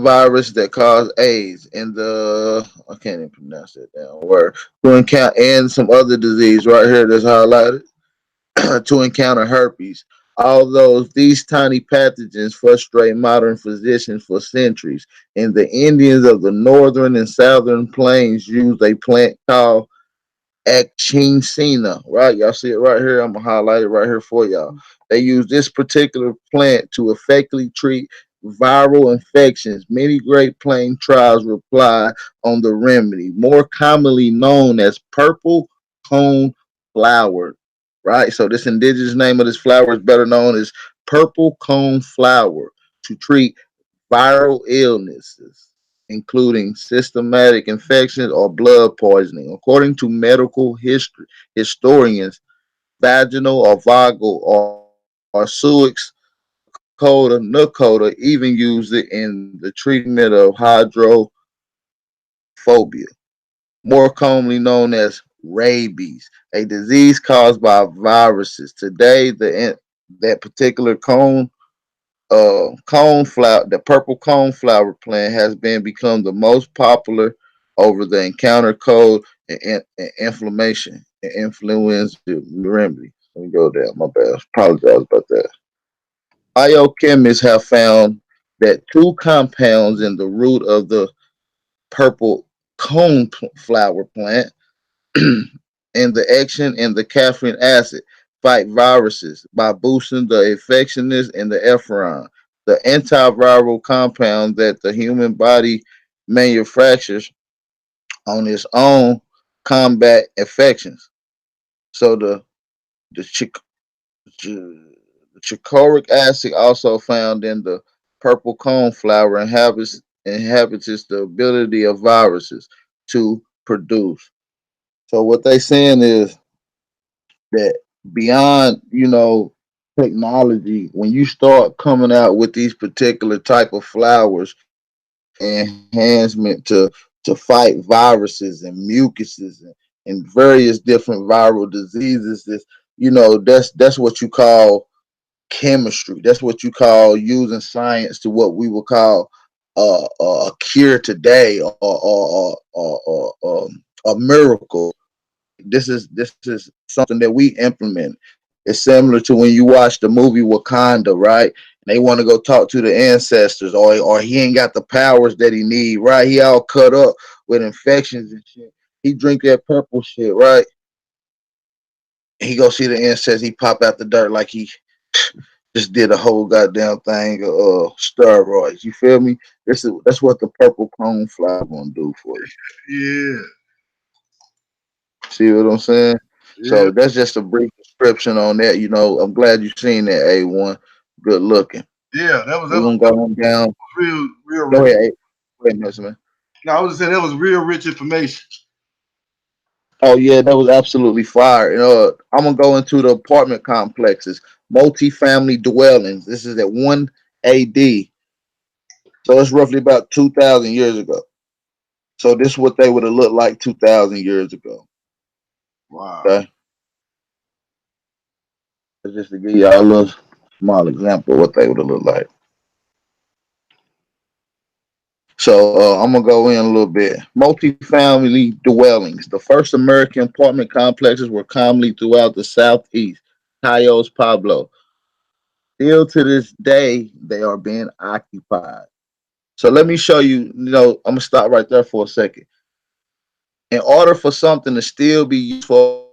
virus that cause AIDS and the I can't even pronounce that damn word to encounter and some other disease right here that's highlighted to encounter herpes. Although these tiny pathogens frustrate modern physicians for centuries, and the Indians of the northern and southern plains use a plant called Actincina, right? Y'all see it right here. I'm gonna highlight it right here for y'all. They use this particular plant to effectively treat viral infections. Many Great Plain tribes rely on the remedy, more commonly known as purple cone flower, right? So this indigenous name of this flower is better known as purple cone flower to treat viral illnesses, including systematic infections or blood poisoning. According to medical history historians, vaginal or vagal or suix coda, nucoda even used it in the treatment of hydrophobia, more commonly known as rabies, a disease caused by viruses. Today, that particular cone flower, the purple cone flower plant has been become the most popular over the encounter cold and inflammation and influenza remedy. Let me go there. My bad. Apologize about that. Biochemists have found that two compounds in the root of the purple flower plant and the action and the caffeine acid fight viruses by boosting the effectiveness in the efferon, the antiviral compound that the human body manufactures on its own combat infections. So the, chic, the chicoric acid also found in the purple cone flower inhabits the ability of viruses to produce. So what they saying is that beyond technology, when you start coming out with these particular type of flowers enhancement to fight viruses and mucuses and various different viral diseases, this that's what you call chemistry. That's what you call using science to what we would call a cure today, or a miracle. This is something that we implement. It's similar to when you watch the movie Wakanda, right? And they want to go talk to the ancestors, or he ain't got the powers that he need, right? He all cut up with infections and shit. He drink that purple shit, right? He go see the ancestors. He pop out the dirt like he just did a whole goddamn thing of steroids. You feel me? That's what the purple cone flower gonna do for you. Yeah, See what I'm saying? yeah. So that's just a brief description on that. I'm glad you seen that A1. Good looking. Yeah, We're gonna go on down. real Go rich. ahead. Go ahead, Mr. Man. Now I was just saying that was real rich information. Oh yeah, that was absolutely fire. I'm gonna go into the apartment complexes, multifamily dwellings. This is at 1 AD, so it's roughly about 2,000 years ago. So this is what they would have looked like 2,000 years ago. Wow. Okay, that's just to give y'all a little small example of what they would have looked like. So I'm gonna go in a little bit. Multifamily dwellings. The first American apartment complexes were commonly throughout the southeast, Cayos Pablo. Still to this day, they are being occupied. So let me show you. I'm gonna stop right there for a second. In order for something to still be used for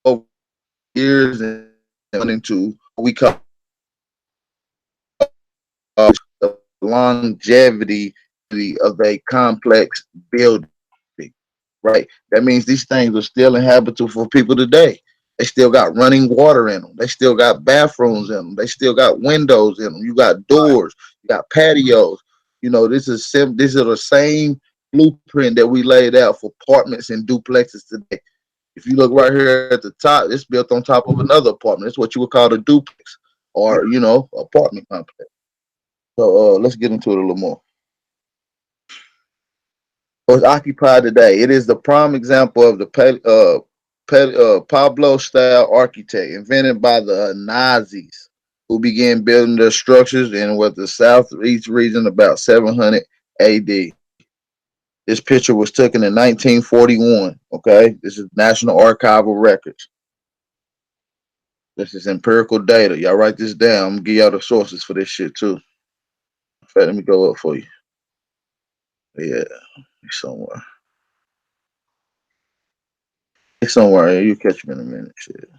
over years and into what we call the longevity of a complex building, right? That means these things are still inhabitable for people today. They still got running water in them. They still got bathrooms in them. They still got windows in them. You got doors. You got patios. This is the same blueprint that we laid out for apartments and duplexes today. If you look right here at the top, it's built on top of another apartment. It's what you would call a duplex or apartment complex. So let's get into it a little more. Was occupied today. It is the prime example of the Pablo style architect invented by the Nazis, who began building their structures in what the southeast region about 700 AD. This picture was taken in 1941. Okay, this is National Archival Records. This is empirical data. Y'all write this down. I'm gonna give y'all the sources for this shit too. In fact, let me go up for you. Yeah, somewhere. It's somewhere. You catch me in a minute. Shit.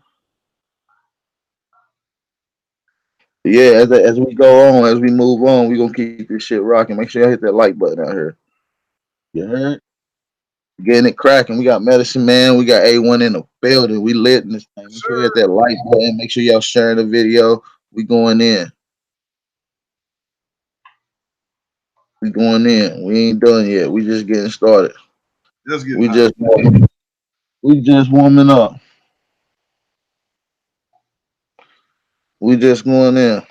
Yeah, as we go on, as we move on, we gonna keep this shit rocking. Make sure y'all hit that like button out here. You heard? Getting it cracking. We got Medicine Man. We got A1 in the building. We lit in this thing. Make sure you hit Sure. that like button. Make sure y'all sharing the video. We going in. We going in. We ain't done yet. We just getting started. Just getting We hot. just we just warming up. We just going in.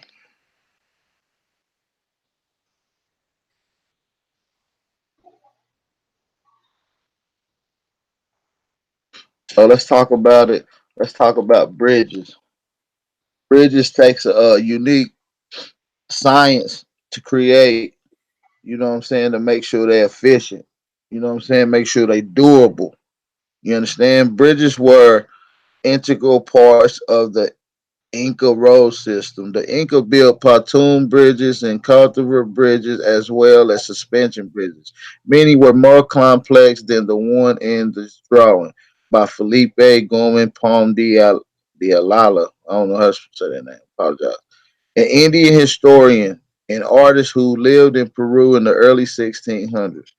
So let's talk about it. Let's talk about bridges. Bridges takes a unique science to create. You know what I'm saying? To make sure they're efficient. You know what I'm saying? Make sure they durable. You understand? Bridges were integral parts of the Inca road system. The Inca built pontoon bridges and cultivar bridges as well as suspension bridges. Many were more complex than the one in this drawing by Felipe Gomes Palm de Alala. I don't know how to say that name. Apologize. An Indian historian and artist who lived in Peru in the early 1600s.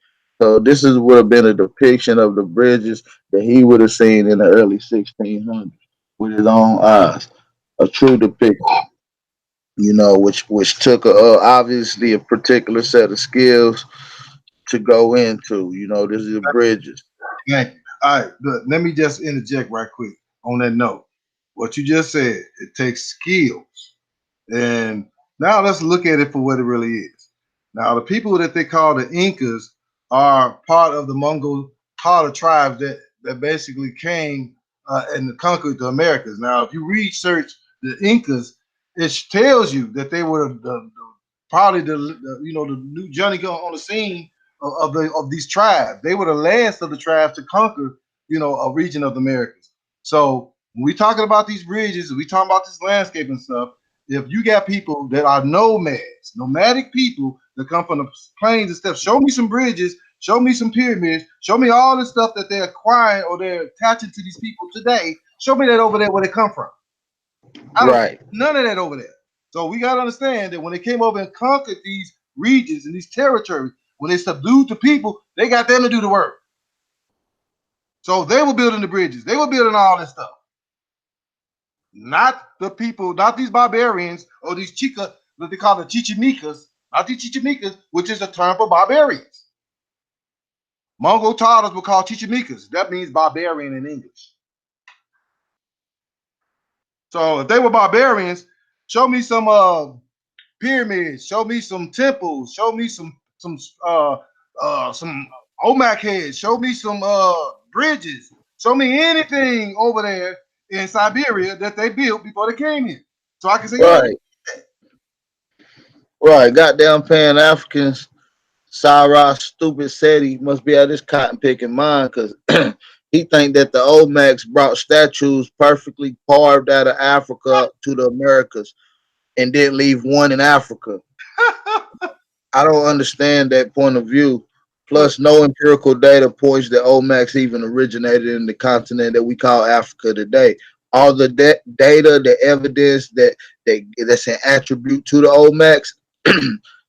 So this is would have been a depiction of the bridges that he would have seen in the early 1600s with his own eyes. A true depiction, which took obviously a particular set of skills to go into. This is the bridges. Okay. All right. Look, let me just interject right quick on that note. What you just said, it takes skills. And now let's look at it for what it really is. Now, the people that they call the Incas are part of the Mongol Tartar tribes that basically came and conquered the Americas. Now, if you research the Incas, it tells you that they were probably the new Johnny on the scene of these tribes. They were the last of the tribes to conquer a region of the Americas. So when we talking about these bridges, we talking about this landscape and stuff. If you got people that are nomads, nomadic people that come from the plains and stuff, show me some bridges, show me some pyramids, show me all the stuff that they're acquiring or they're attaching to these people today. Show me that over there where they come from. I don't Right, none of that over there. So we got to understand that when they came over and conquered these regions and these territories, when they subdued the people, they got them to do the work. So they were building the bridges, they were building all this stuff. Not the people, not these barbarians or these Chica what they call the Chichimecas, not the Chichimecas, which is a term for barbarians. Mongol titles were called Chichimecas. That means barbarian in English. So if they were barbarians, show me some pyramids, show me some temples, show me some Omak heads, show me some bridges, show me anything over there in Siberia that they built before they came here. So I can say, yeah, Right, right. Goddamn Pan Africans. Cyrus stupid said he must be out his cotton picking mind because he think that the Olmecs brought statues perfectly carved out of Africa to the Americas and didn't leave one in Africa. I don't understand that point of view. look, Plus, no empirical data points that Olmecs even originated in the continent that we call Africa today. All the data, the evidence that's an attribute to the Olmecs,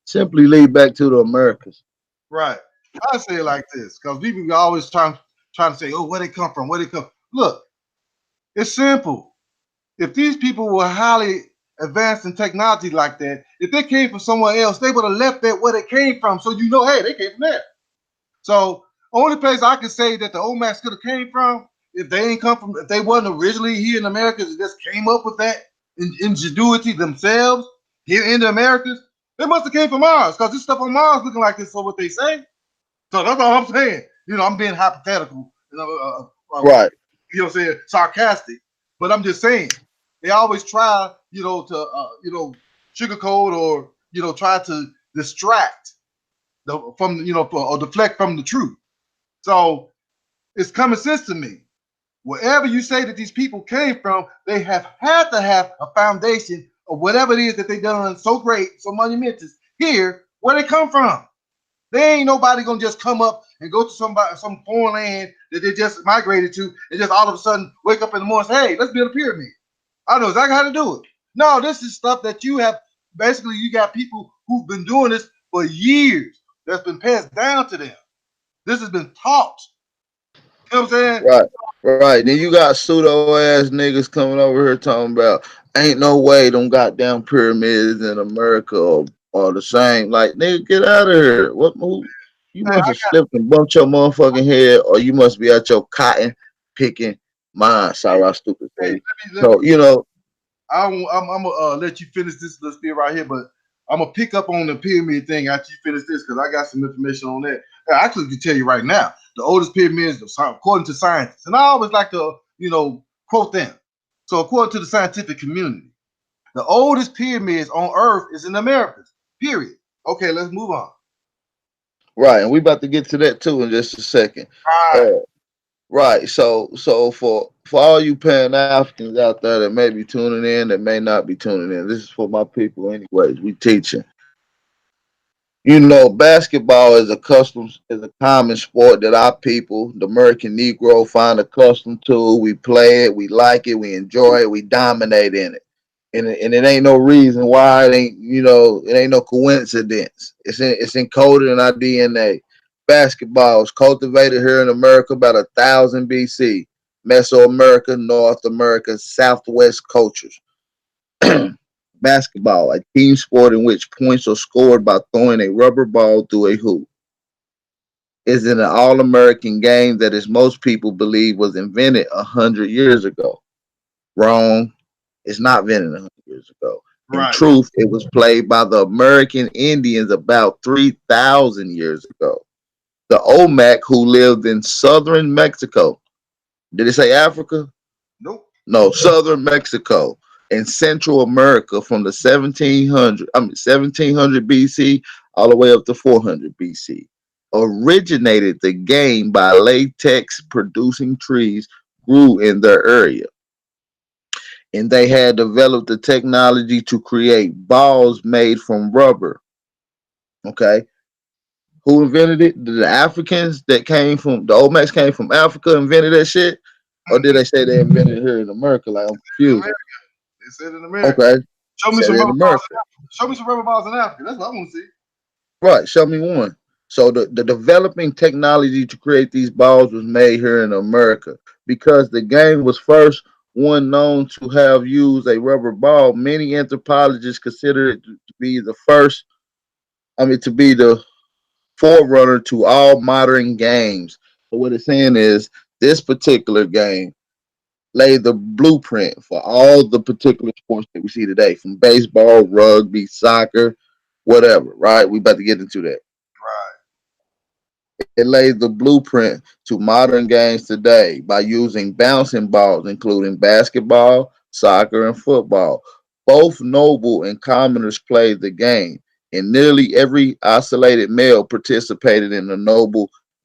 simply lead back to the Americas. right. I say it like this because people always trying to say, oh, where they come from, where they come. Look, it's simple. If these people were highly advanced in technology like that, if they came from somewhere else, they would have left that where they came from. So you know, hey, they came from there. So only place I can say that the Olmecs could have came from, if they ain't come from, if they wasn't originally here in America, they just came up with that ingenuity themselves here in the Americas, they must have came from Mars because this stuff on Mars looking like this. So what they say. So that's all I'm saying. You know, I'm being hypothetical. Right, You know what I'm saying, sarcastic. But I'm just saying, they always try, to sugarcoat or try to distract from or deflect from the truth. So it's common sense to me. Wherever you say that these people came from, they have had to have a foundation of whatever it is that they done so great, so monumentous here, where they come from. They ain't nobody gonna just come up and go to some foreign land that they just migrated to and just all of a sudden wake up in the morning and say, hey, let's build a pyramid. I know exactly how to do it. No, this is stuff that you have basically you got people who've been doing this for years that's been passed down to them. This has been taught. You know what I'm saying? right, right. Then you got pseudo ass niggas coming over here talking about ain't no way them goddamn pyramids in America are the same. Like, nigga, get out of here. What move? You Hey, must have slipped and bumped your motherfucking head, or you must be at your cotton picking mind. Sorry, I stupid hey, say. let me So, I'm gonna let you finish this little spiel right here, but I'm gonna pick up on the pyramid thing after you finish this because I got some information on that. I actually can tell you right now, the oldest pyramids, according to scientists, and I always like to, quote them. So, according to the scientific community, the oldest pyramids on Earth is in the Americas. Period. Okay, let's move on. right, and we about to get to that too in just a second. All right. Uh, right. So for all you Pan Africans out there that may be tuning in, that may not be tuning in, this is for my people anyways. We teaching. Basketball is a common sport that our people, the American Negro, find accustomed to. We play it, we like it, we enjoy it, we dominate in it. And it ain't no reason why it ain't no coincidence. It's encoded in our DNA. Basketball was cultivated here in America about 1,000 BC. Mesoamerica, North America, Southwest cultures. Basketball, a team sport in which points are scored by throwing a rubber ball through a hoop, is an all-American game that, as most people believe, was invented 100 years ago. Wrong. It's not invented 100 years ago. In Right. truth, it was played by the American Indians about 3,000 years ago. The Olmec, who lived in southern Mexico. Did it say Africa? Nope. No, southern Mexico and Central America from the 1700 BC all the way up to 400 BC. Originated the game by latex producing trees grew in their area. And they had developed the technology to create balls made from rubber. Okay. Who invented it? The Africans that came from the Olmecs came from Africa, invented that shit? Or did they say they invented it here in America? Like, I'm In confused. America. They said in America. Okay. Show me Said some in rubber balls America. in Africa. Show me some rubber balls in Africa. That's what I want to see. Right. Show me one. So the developing technology to create these balls was made here in America. Because the game was first one known to have used a rubber ball, many anthropologists consider it to be the first. I mean, to be the forerunner to all modern games. So what it's saying is this particular game laid the blueprint for all the particular sports that we see today, from baseball, rugby, soccer, whatever. Right? We about to get into that. Right. It lays the blueprint to modern games today by using bouncing balls, including basketball, soccer, and football. Both noble and commoners played the game, and nearly every isolated male participated in the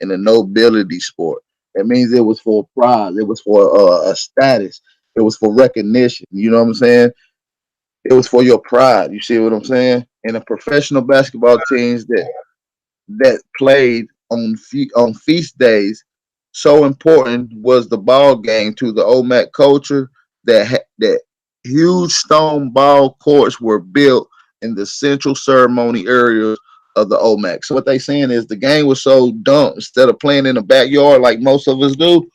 nobility sport. That means it was for pride, it was for a status, it was for recognition. You know what I'm saying? It was for your pride. You see what I'm saying? And the professional basketball teams that played on feast days. So important was the ball game to the Olmec culture that huge stone ball courts were built in the central ceremony areas of the Olmec. So what they saying is the game was so dumb. Instead of playing in the backyard like most of us do,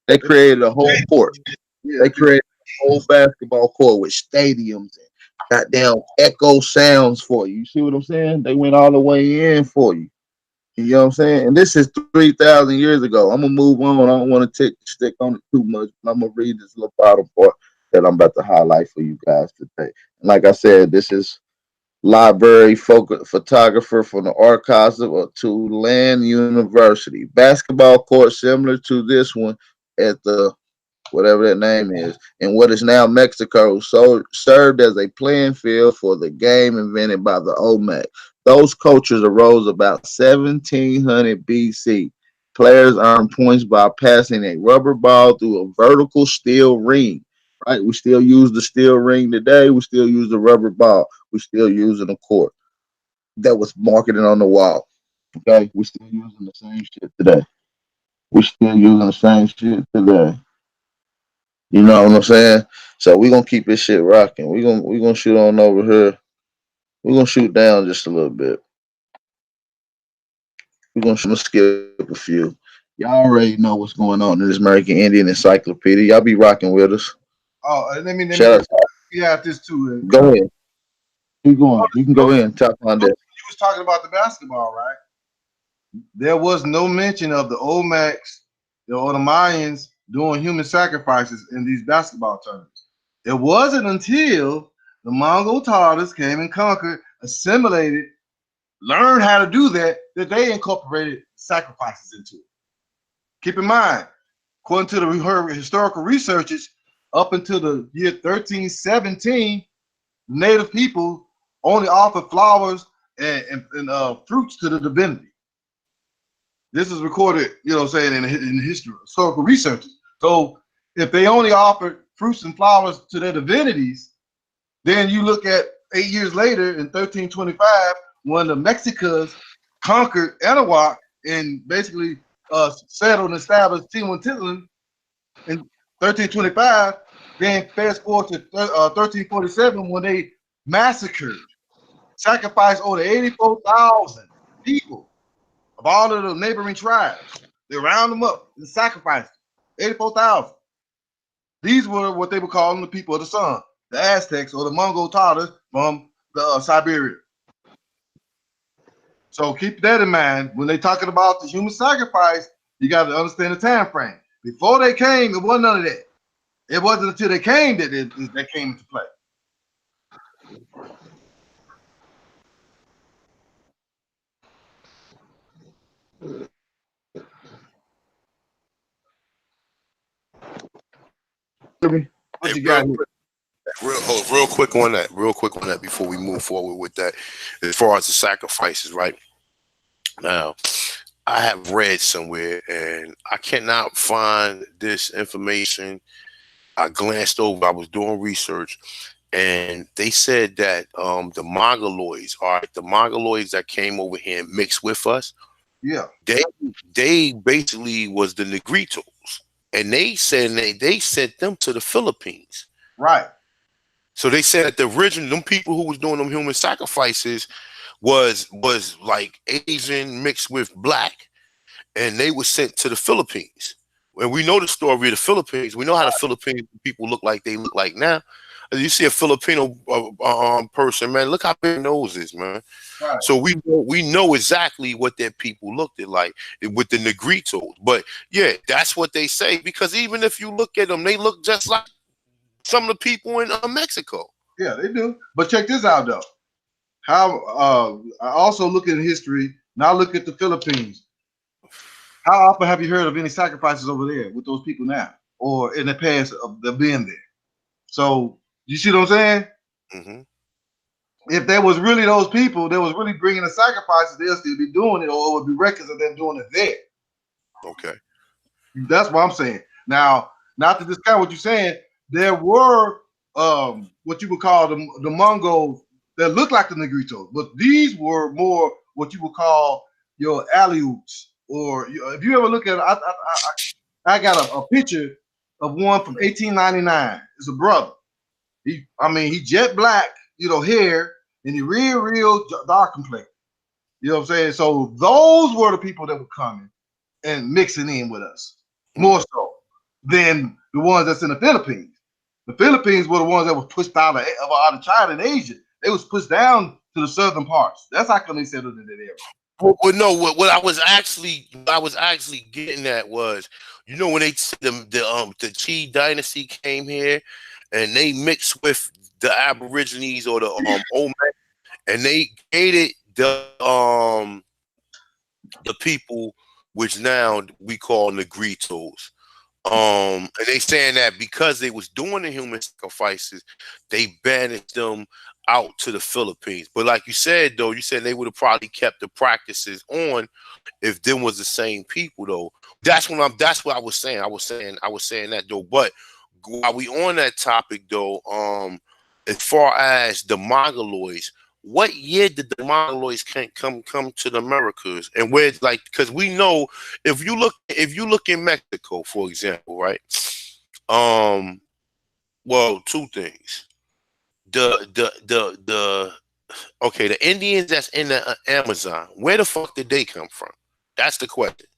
they created a whole court. Yeah, They created a whole basketball court with stadiums and goddamn echo sounds for you. You see what I'm saying? They went all the way in for you. You know what I'm saying? And this is 3,000 years ago. I'm gonna move on. I don't want to stick on it too much. I'm gonna read this little bottom part that I'm about to highlight for you guys today. And like I said, this is library photographer from the archives of Tulane University. Basketball court similar to this one at the whatever that name is, in what is now Mexico, so served as a playing field for the game invented by the Olmec. Those cultures arose about 1700 BC. Players earned points by passing a rubber ball through a vertical steel ring. Right? We still use the steel ring today. We still use the rubber ball. We still using the court that was marketed on the wall. Okay, we still using the same shit today. We still using the same shit today. You know what I'm saying? So we gonna keep this shit rocking. We gonna shoot on over here. We gonna shoot down just a little bit. I'm gonna skip a few. Y'all already know what's going on in this American Indian Encyclopedia. Y'all be rocking with us. Oh, let me Shout out. add this too. Go ahead. Keep Oh, going. You can go no, in and talk on that. you was talking about the basketball, right? There was no mention of the Olmecs or the Mayans doing human sacrifices in these basketball tournaments. It wasn't until the Mongol Tartars came and conquered, assimilated, learned how to do that, that they incorporated sacrifices into it. Keep in mind, according to the historical researchers, up until the year 1317, native people only offered flowers and fruits to the divinity. This is recorded, you know what I'm saying, in history, historical researches. So if they only offered fruits and flowers to their divinities, then you look at 8 years later in 1325, when the Mexicans conquered Anahuac and basically settled and established Tenochtitlan in 1325, then fast forward to 1347 when they massacred, sacrificed over 84,000 people of all of the neighboring tribes. They round them up and sacrificed 84,000. These were what they were calling the people of the sun, the Aztecs or the Mongol Tartars from the Siberia. So keep that in mind when they're talking about the human sacrifice. You got to understand the time frame. Before they came, it wasn't none of that. It wasn't until they came that they came into play. Hey, What you got here? real quick on that. Real quick on that before we move forward with that. As far as the sacrifices, right now, I have read somewhere and I cannot find this information. I glanced over. I was doing research, and they said that the Mongoloids, all right, the Mongoloids that came over here and mixed with us, Yeah. they basically was the Negritos, and they said they sent them to the Philippines. Right. So they said that the original them people who was doing them human sacrifices was like Asian mixed with black, and they were sent to the Philippines. And we know the story of the Philippines. We know how the Philippines people look like they look like now. You see a Filipino person, man. Look how big their nose is, man. Right. So we know exactly what their people looked at like with the Negritos. But yeah, that's what they say, because even if you look at them, they look just like some of the people in Mexico. Yeah, they do. But check this out though. How I also look at history. Now look at the Philippines. How often have you heard of any sacrifices over there with those people now, or in the past of them being there? So you see what I'm saying? Hmm. If there was really those people that was really bringing the sacrifices, they'll still be doing it, or it would be records of them doing it there. Okay. That's what I'm saying. Now, not to discount what you're saying, there were what you would call the Mongols that looked like the Negritos, but these were more what you would call your Aleuts. Or if you ever look at, I got a picture of one from 1899. It's a brother. He jet black, hair, and he real dark complexion. You know what I'm saying? So those were the people that were coming and mixing in with us more so than the ones that's in the Philippines. The Philippines were the ones that were pushed out of China and Asia. They was pushed down to the southern parts. That's how come they settled in that area. Well, no. What I was actually getting at was, when the Qi dynasty came here, and they mixed with the Aborigines or the Olmec, and they created the people which now we call Negritos. And they saying that because they was doing the human sacrifices, they banished them out to the Philippines. But like you said, though, you said they would have probably kept the practices on if them was the same people, though. That's what I was saying. I was saying that, though. But while we on that topic, though, as far as the Mongoloids, what year did the Mongoloids come to the Americas? And where, like, because we know, if you look in Mexico, for example, right? Um, well, two things. The okay, the Indians that's in the Amazon, where the fuck did they come from? That's the question.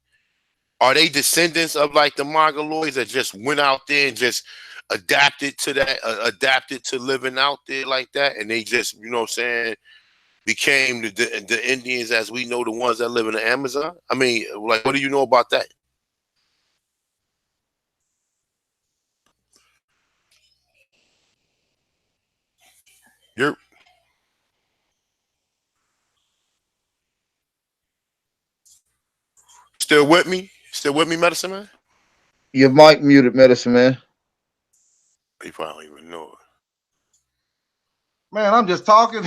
Are they descendants of like the Mongoloids that just went out there and just adapted to living out there like that, and they just, what I'm saying, became the Indians as we know, the ones that live in the Amazon? I mean, like, what do you know about that? You're still with me? Still with me, medicine man? Your mic muted, medicine man. You probably don't even know it. Man, I'm just talking.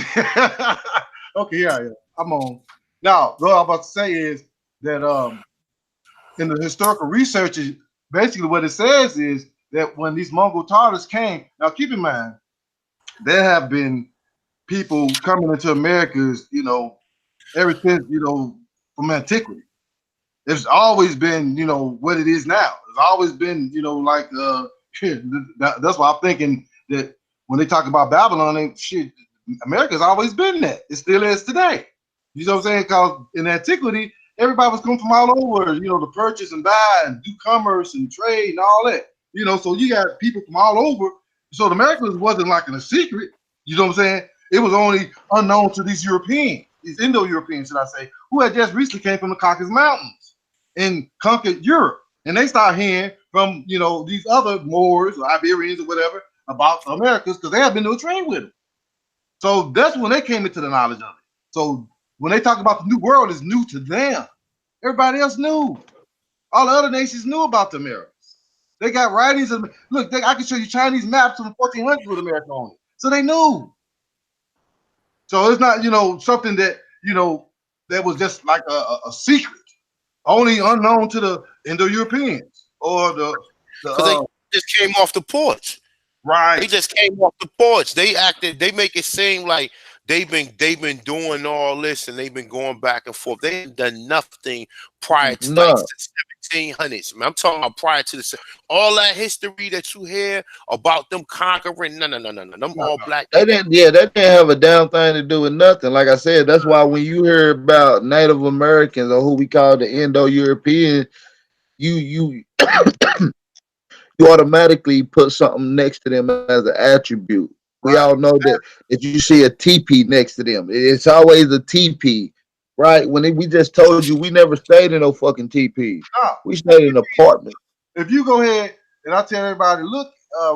Okay, yeah, I'm on. Now, what I'm about to say is that in the historical research, basically what it says is that when these Mongol Tartars came, now keep in mind, there have been people coming into Americas, ever since, from antiquity. It's always been, what it is now. It's always been, like that's why I'm thinking that when they talk about Babylon, America's always been that. It still is today. You know what I'm saying? Because in antiquity, everybody was coming from all over, to purchase and buy and do commerce and trade and all that. So you got people from all over. So the Americans wasn't like in a secret. You know what I'm saying? It was only unknown to these Europeans, these Indo-Europeans, should I say, who had just recently came from the Caucasus Mountains and conquered Europe. And they start hearing from, these other Moors or Iberians or whatever about the Americas because they had been to a trade with them. So that's when they came into the knowledge of it. So when they talk about the New World, it's new to them. Everybody else knew. All the other nations knew about the Americas. They got writings. Look, I can show you Chinese maps from the 1400s with America on it. So they knew. So it's not, something that, that was just like a secret, only unknown to the Indo-Europeans or Because they just came off the porch. right. They just came off the porch. They make it seem like they've been doing all this and they've been going back and forth. They ain't done nothing prior to like No, the 1700s. Man, I'm talking about prior to all that history that you hear about them conquering. No. Them all black. they didn't. Yeah, that didn't have a damn thing to do with nothing. Like I said, that's why when you hear about Native Americans or who we call the Indo-European, you you automatically put something next to them as an attribute. We all know that you see a teepee next to them. It's always a teepee, right? We just told you we never stayed in no fucking teepee. No, We stayed in an apartment. if you go ahead and I tell everybody, look,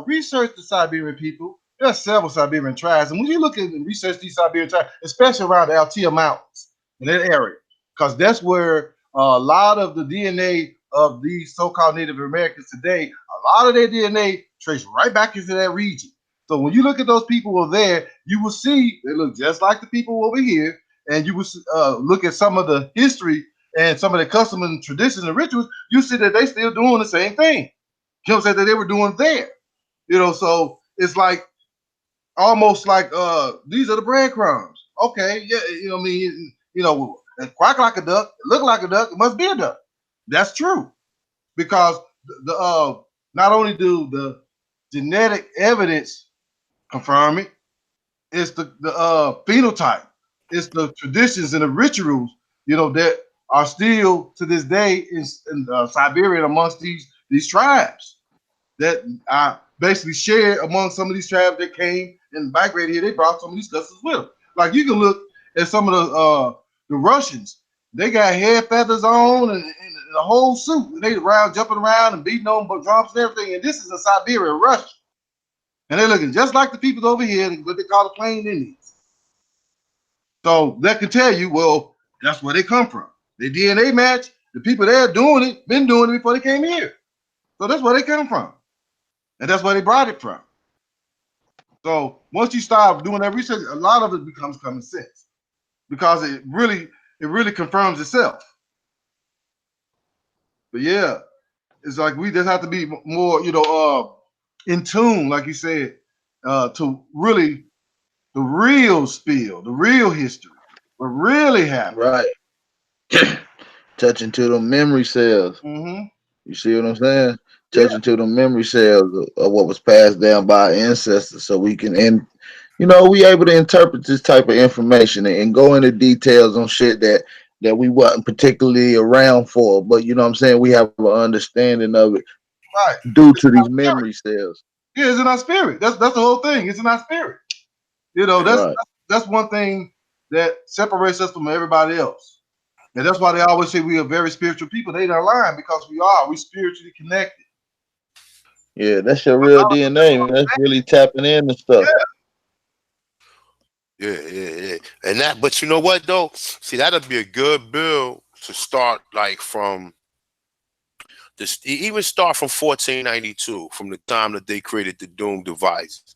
research the Siberian people. There's several Siberian tribes, and when you look at and research these Siberian tribes, especially around the Altia Mountains in that area, because that's where a lot of the DNA of these so-called Native Americans today, a lot of their DNA trace right back into that region. So when you look at those people over there, you will see they look just like the people over here, and you will look at some of the history and some of the customs and traditions and rituals. You see that they still doing the same thing. You know what I'm saying, that they were doing there. So it's like almost like these are the breadcrumbs. Okay, yeah, what I mean, quack like a duck, look like a duck, it must be a duck. That's true. Because the not only do the genetic evidence confirm it, it's the phenotype, it's the traditions and the rituals, that are still to this day in Siberia amongst these tribes that I basically shared among some of these tribes that came and migrated here. They brought some of these customs with them. Like you can look at some of the Russians. They got hair feathers on and a whole suit. And they jumping around and beating on drums and everything. And this is a Siberian Russian. And they're looking just like the people over here, what they call the plain Indians. So that can tell you, well, that's where they come from. Their DNA match. The people there doing it, been doing it before they came here. So that's where they come from. And that's where they brought it from. So once you start doing that research, a lot of it becomes common sense because it really confirms itself. But yeah, it's like we just have to be more, in tune, like you said, to really the real spiel, the real history, what really happened. Right. Touching to the memory cells. Mm-hmm. You see what I'm saying? Yeah. Touching to the memory cells of what was passed down by our ancestors, so we can, and we able to interpret this type of information and go into details on shit that we wasn't particularly around for, but you know what I'm saying, we have an understanding of it Right. due It's to in our these spirit. memory cells. Yeah, it's in our spirit. That's the whole thing. It's in our spirit. That's Right. that's one thing that separates us from everybody else. And that's why they always say we are very spiritual people. They don't lie because we are. We spiritually connected. Yeah, that's your real DNA, man. That's really tapping into stuff. Yeah. And but you know what though? See, that'll be a good bill to start like from this, even start from 1492, from the time that they created the Doom device.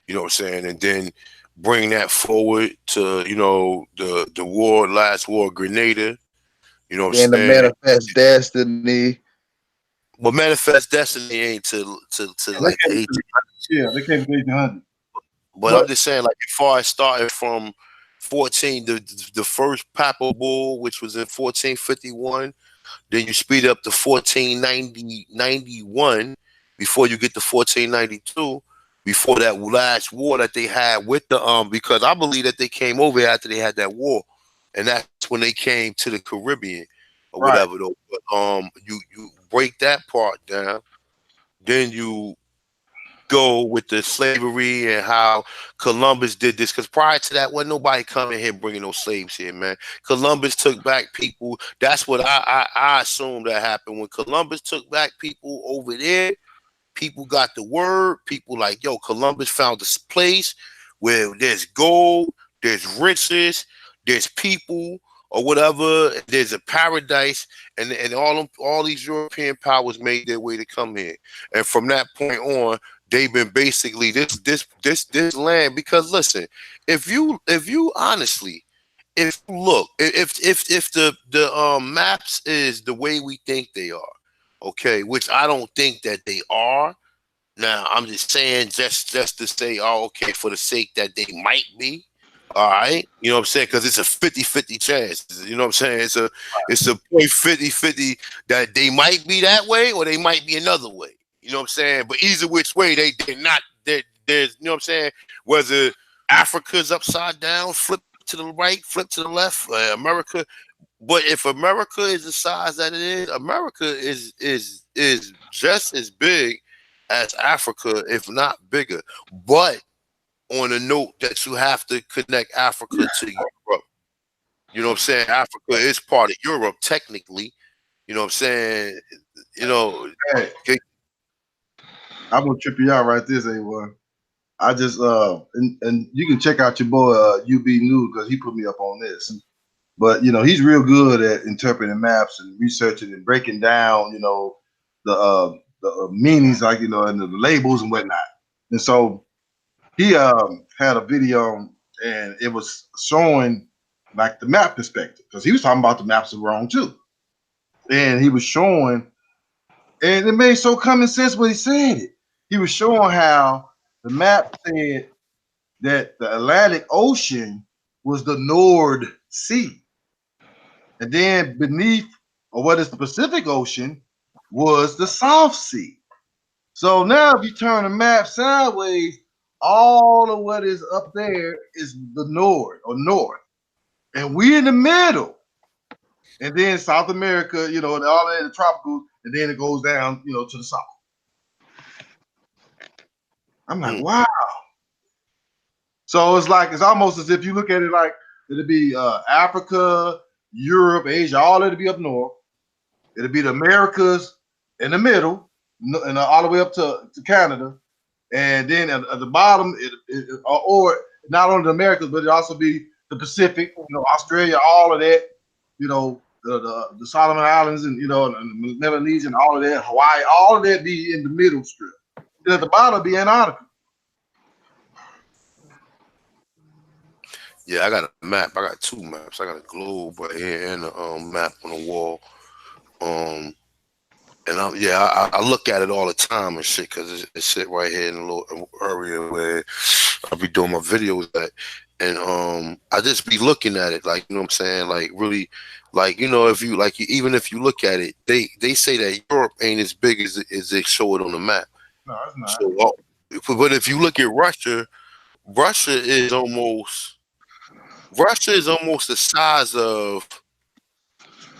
You know what I'm saying? And then bring that forward to, the last war of Grenada. You know what Then I'm the saying? manifest destiny. But Manifest Destiny ain't to They like the came 18. to, yeah, they came to 1800. But I'm But just saying, like, as far as starting from 14, the first Papal Bull, which was in 1451, then you speed up to 1491 before you get to 1492, before that last war that they had with the because I believe that they came over after they had that war, and that's when they came to the Caribbean or right, whatever. Though, but you break that part down, then you go with the slavery and how Columbus did this, because prior to that, wasn't nobody coming here bringing no slaves here, man. Columbus took back people. That's what I assume that happened when Columbus took back people over there. People got the word. People like, yo, Columbus found this place where there's gold, there's riches, there's people or whatever. There's a paradise, and all these European powers made their way to come here. And from that point on, they've been basically this land. Because listen, if you honestly, if you look, if the maps is the way we think they are, okay, which I don't think that they are. Now, I'm just saying, just to say, oh, okay, for the sake that they might be, all right, you know what I'm saying? Because it's a 50-50 chance. You know what I'm saying? It's a point 50-50 that they might be that way or they might be another way. You know what I'm saying? But either which way, they're not. There's, you know what I'm saying? Whether Africa's upside down, flip to the right, flip to the left, America. But if America is the size that it is, America is just as big as Africa, if not bigger. But on a note that you have to connect Africa to Europe. You know what I'm saying? Africa is part of Europe technically. You know what I'm saying? You know, Hey, I'm gonna trip you out right this, A1. I just and you can check out your boy UB News because he put me up on this. But he's real good at interpreting maps and researching and breaking down, the meanings, like and the labels and whatnot. And so he had a video and it was showing like the map perspective because he was talking about the maps are wrong too. And he was showing, and it made so common sense when he said it. He was showing how the map said that the Atlantic Ocean was the North Sea. And then beneath, or what is the Pacific Ocean, was the South Sea. So now if you turn the map sideways, all of what is up there is the north or north. And we in the middle. And then South America, and all that in the tropical, and then it goes down, to the south. I'm like, wow. So it's almost as if you look at it like it'd be Africa, Europe, Asia, all it'd be up north. It'd be the Americas in the middle, and all the way up to Canada. And then at the bottom, or not only the Americas, but it also be the Pacific, Australia, all of that, the Solomon Islands and and the Melanesia and all of that, Hawaii, all of that be in the middle strip. And at the bottom be Antarctica. Yeah, I got a map. I got two maps. I got a globe right here and a map on the wall. And I look at it all the time and shit because it's shit right here in the little area where I be doing my videos at. And I just be looking at it, like, you know what I'm saying, like really, like, if you like, even if you look at it, they say that Europe ain't as big as they show it on the map. No, it's not. So, but if you look at Russia, Russia is almost the size of.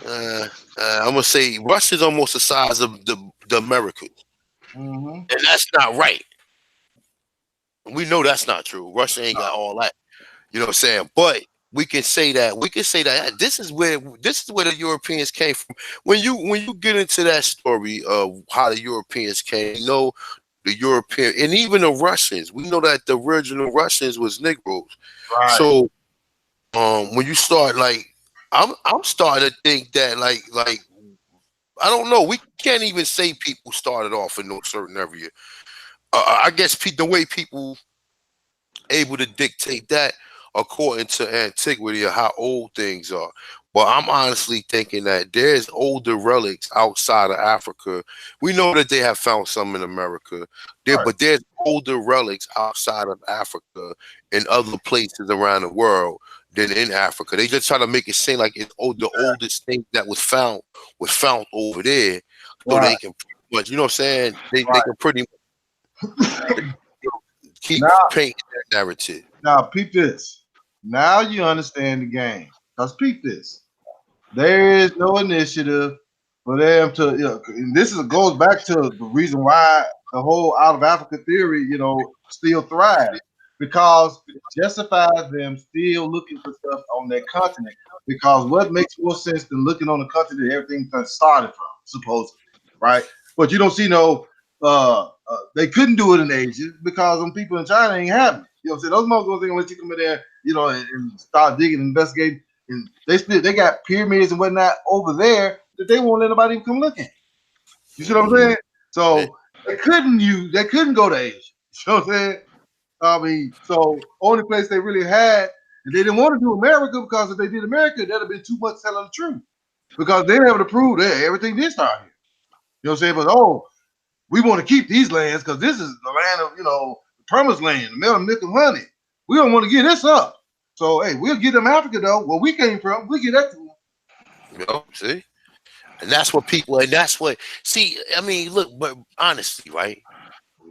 I'm gonna say Russia's almost the size of the Americas, and that's not right. We know that's not true. Russia ain't got all that. You know what I'm saying? But we can say that this is where the Europeans came from. When you get into that story of how the Europeans came, the European and even the Russians, we know that the original Russians was Negroes. Right. So when you start I'm starting to think that like I don't know, we can't even say people started off in no certain area. I guess the way people able to dictate that according to antiquity of how old things are. But I'm honestly thinking that there's older relics outside of Africa. We know that they have found some in America, but there's older relics outside of Africa in other places around the world than in Africa. They just try to make it seem like it's the oldest thing that was found over there, so they can pretty much, you know what I'm saying? They can pretty much keep painting that narrative. Now, peep this. Now you understand the game. Because peep this. There is no initiative for them to, and this goes back to the reason why the whole out of Africa theory, still thrives. Because it justifies them still looking for stuff on their continent. Because what makes more sense than looking on the continent everything started from, supposedly, right? But you don't see they couldn't do it in Asia because them people in China ain't having it. You know what I'm saying? Those motherfuckers ain't gonna let you come in there, and start digging and investigating. And they got pyramids and whatnot over there that they won't let anybody even come look at. You see what I'm saying? So they couldn't go to Asia. You know what I'm saying? I mean, so only place they really had, and they didn't want to do America because if they did America, that'd have been too much telling the truth. Because they were able to prove that everything did start here. You know what I'm saying? But we want to keep these lands because this is the land of, the promised land, the milk and honey. We don't want to give this up. So, hey, we'll give them Africa, though. Where we came from, we'll give that to them. See? And that's what, see, I mean, look, but honestly, right?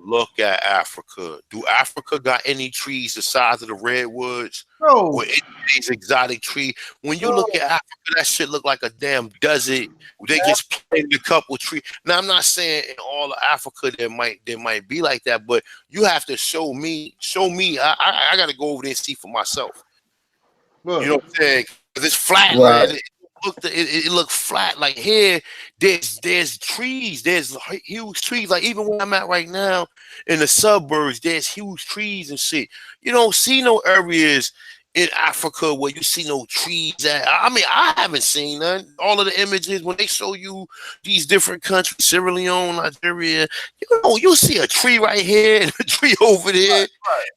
look at Africa. Do Africa got any trees the size of the redwoods? No, Or any of these exotic trees? When you look no. at Africa, that shit look like a damn desert. They just planted a couple trees. Now I'm not saying in all of Africa there might be like that, but you have to show me. I got to go over there and see for myself. You know Look, what I'm saying? 'Cause it's flat. Right. It looked flat. Like here, there's trees. There's huge trees. Like even where I'm at right now in the suburbs, there's huge trees and shit. You don't see no areas in Africa where you see no trees at. I mean, I haven't seen none. All of the images when they show you these different countries, Sierra Leone, Nigeria, you see a tree right here and a tree over there.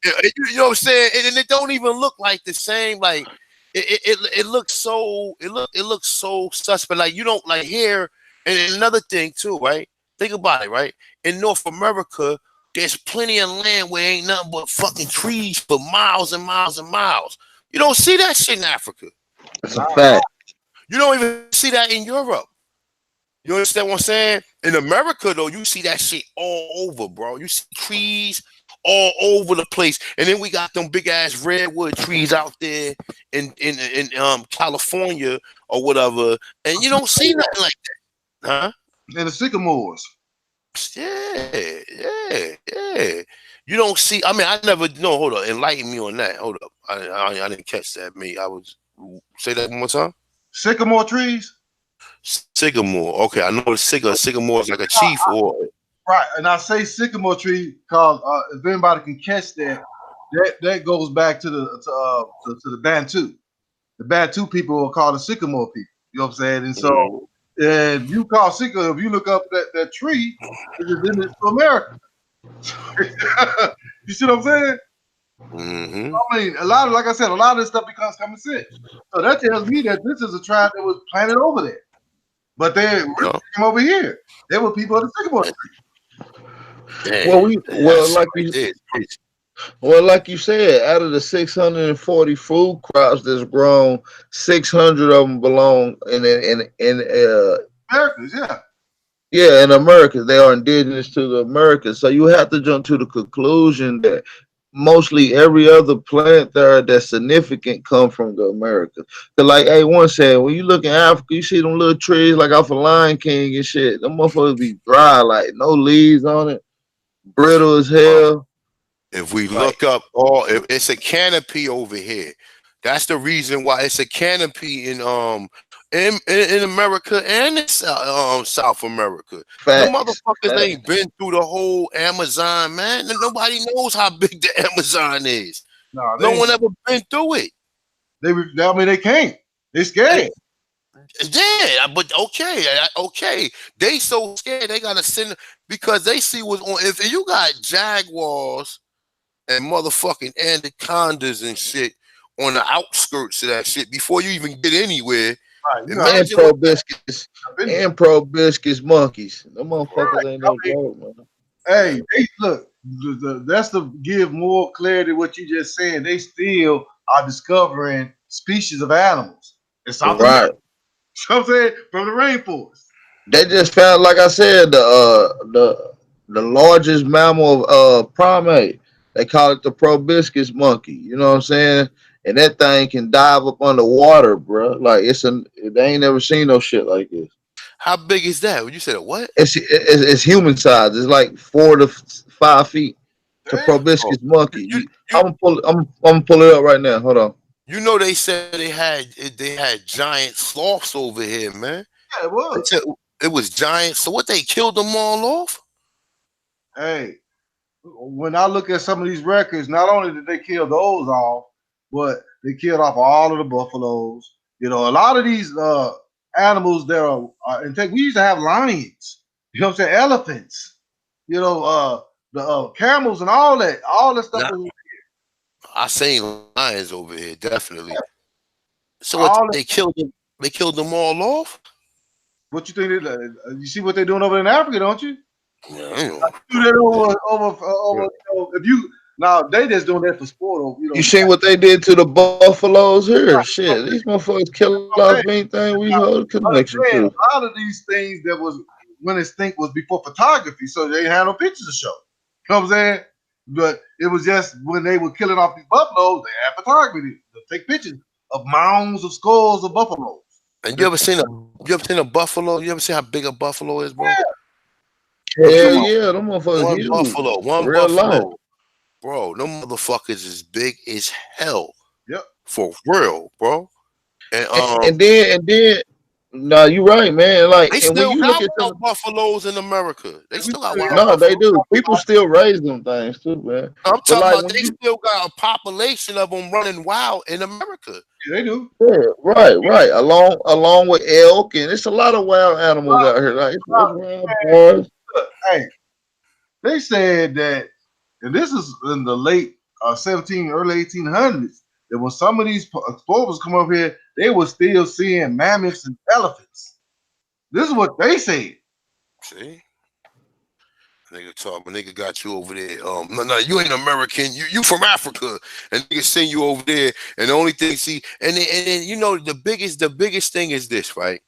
You know what I'm saying? And it don't even look like the same. Like it looks so it looks so suspect. Like you don't like here. And another thing too, right? Think about it, right? In North America, there's plenty of land where ain't nothing but fucking trees for miles and miles and miles. You don't see that shit in Africa. That's a fact. You don't even see that in Europe. You understand what I'm saying? In America, though, you see that shit all over, bro. You see trees all over the place, and then we got them big ass redwood trees out there in California or whatever, and you don't see nothing like that, huh? and the sycamores. Yeah. You don't see. I mean, I never. No, hold up. Enlighten me on that. Hold up. I didn't catch that. I was say that one more time. Sycamore trees. Sycamore. Okay, I know the sycamore is like a chief or Right, and I say sycamore tree because if anybody can catch that, that goes back to the Bantu. The Bantu people are called the sycamore people. You know what I'm saying? And so, and you call sycamore. If you look up that tree, it's to America. You see what I'm saying? Mm-hmm. I mean, like I said, a lot of this stuff becomes common sense. So that tells me that this is a tribe that was planted over there, but they came over here. They were people of the sycamore tree. Like you said, out of the 640 food crops that's grown, 600 of them belong in Americans, yeah. Yeah, in America, they are indigenous to the Americas. So you have to jump to the conclusion that mostly every other plant there that's significant come from the Americas. Cause like A1 said, when you look in Africa, you see them little trees like off of Lion King and shit. Them motherfuckers be dry, like no leaves on it, brittle as hell. If we Like, look up if it's a canopy over here. That's the reason why it's a canopy in America and in South America. The motherfuckers ain't been through the whole Amazon, man. Nobody knows how big the Amazon is. No one ever been through it. They can't. They scared. Yeah, but okay. They so scared they gotta send because they see what's on. If you got jaguars and motherfucking anacondas and shit on the outskirts of that shit before you even get anywhere. Right, and proboscis monkeys. Them motherfuckers ain't no joke, man. Hey, look, that's to give more clarity to what you just said. They still are discovering species of animals in South America. You know what I'm saying? From the rainforest. They just found, like I said, the largest mammal primate. They call it the proboscis monkey. You know what I'm saying? And that thing can dive up underwater, bro. Like they ain't never seen no shit like this. How big is that? You said what? It's human size. It's like 4 to 5 feet. The proboscis monkey. I'm gonna pull it up right now. Hold on. You know they said they had giant sloths over here, man. Yeah, it was. It was giant. So what, they killed them all off? Hey, when I look at some of these records, not only did they kill those off, but they killed off all of the buffaloes. You know, a lot of these animals that are in fact, we used to have lions. You know what I'm saying? Elephants. You know, the camels and all that stuff. I seen lions over here, definitely. So they killed them. They killed them all off. What you think? You see what they're doing over in Africa, don't you? Yeah, do that over. If you now they just doing that for sport. You seen what they did to the buffaloes here? Shit, these motherfuckers kill off anything we hold connection to. A lot of these things that was when extinct was before photography, so they had no pictures to show. know what I'm saying? But it was just when they were killing off these buffaloes, they had photography to take pictures of mounds of skulls of buffaloes. And you ever seen a buffalo? You ever seen how big a buffalo is, bro? I'm Hell talking about yeah, them motherfuckers one huge. buffalo, one Real life. buffalo, bro. Them motherfuckers is big as hell Yep. for real, bro. And And then no, you right, man. Like, they and when still you look got at some, wild buffaloes in America. They We still got still wild got no, they buffalo. do. People still raise them things too, man. I'm But talking like about when they you, still got a population of them running wild in America. yeah, they do. yeah, right, along with elk, and it's a lot of wild animals out here. Like it's wild boys. Look, hey, they said that, and this is in the late 17, early 1800s, that when some of these explorers come up here, they were still seeing mammoths and elephants. This is what they said. See? Nigga talk, my nigga got you over there. No, you ain't American. You from Africa, and nigga send you over there. And the only thing, see, and then you know the biggest thing is this, right?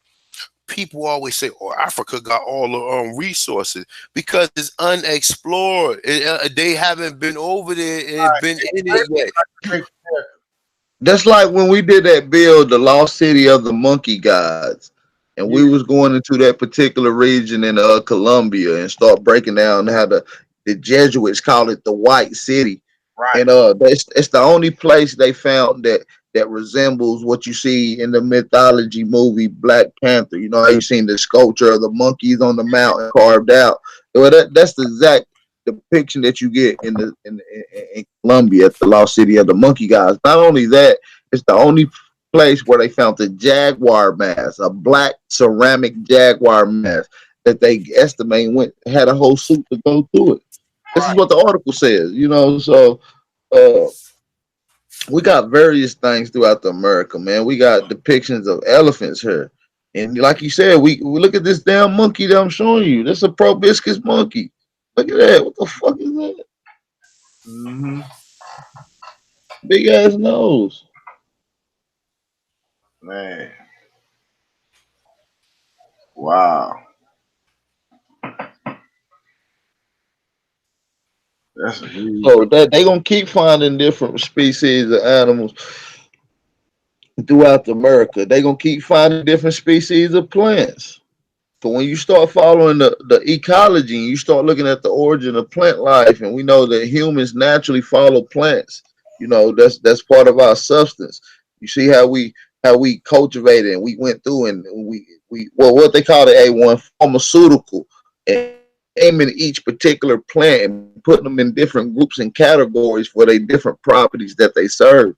People always say, "Oh, Africa got all the resources because it's unexplored. They haven't been over there and been in it yet." You That's like when we did that bill, the lost city of the monkey gods, and we Yeah, was going into that particular region in Colombia and start breaking down how the Jesuits call it the White City, right. and it's the only place they found that resembles what you see in the mythology movie Black Panther. You know how you seen the sculpture of the monkeys on the mountain carved out. Well, that's the exact depiction that you get in Colombia at the lost city of the monkey guys. Not only that, it's the only place where they found the jaguar mask, a black ceramic jaguar mask that they estimate went had a whole suit to go through it. This is what the article says, you know. So uh, we got various things throughout the America, man. We got depictions of elephants here. And like you said, we look at this damn monkey that I'm showing you. That's a proboscis monkey. Look at that. What the fuck is that? Mm-hmm. Big ass nose. Man, wow, that's a huge. So that they gonna keep finding different species of animals throughout America. They gonna keep finding different species of plants. So when you start following the ecology and you start looking at the origin of plant life, and we know that humans naturally follow plants, you know, that's part of our substance. You see how we cultivated and we went through and we well what they call the A1 pharmaceutical and aiming each particular plant and putting them in different groups and categories for their different properties that they serve.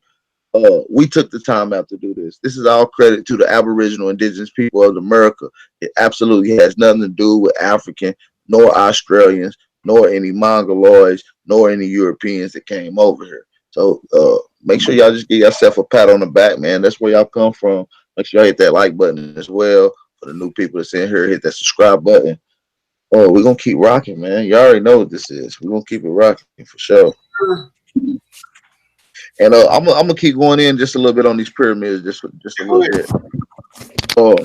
We took the time out to do this. This is all credit to the Aboriginal indigenous people of America. It absolutely has nothing to do with African, nor Australians, nor any Mongoloids, nor any Europeans that came over here. So make sure y'all just give yourself a pat on the back, man. That's where y'all come from. Make sure y'all hit that like button as well. For the new people that's in here, hit that subscribe button. Oh, we're gonna keep rocking, man. You already know what this is. We're gonna keep it rocking for sure. And I'm gonna keep going in just a little bit on these pyramids, just a little bit. I'm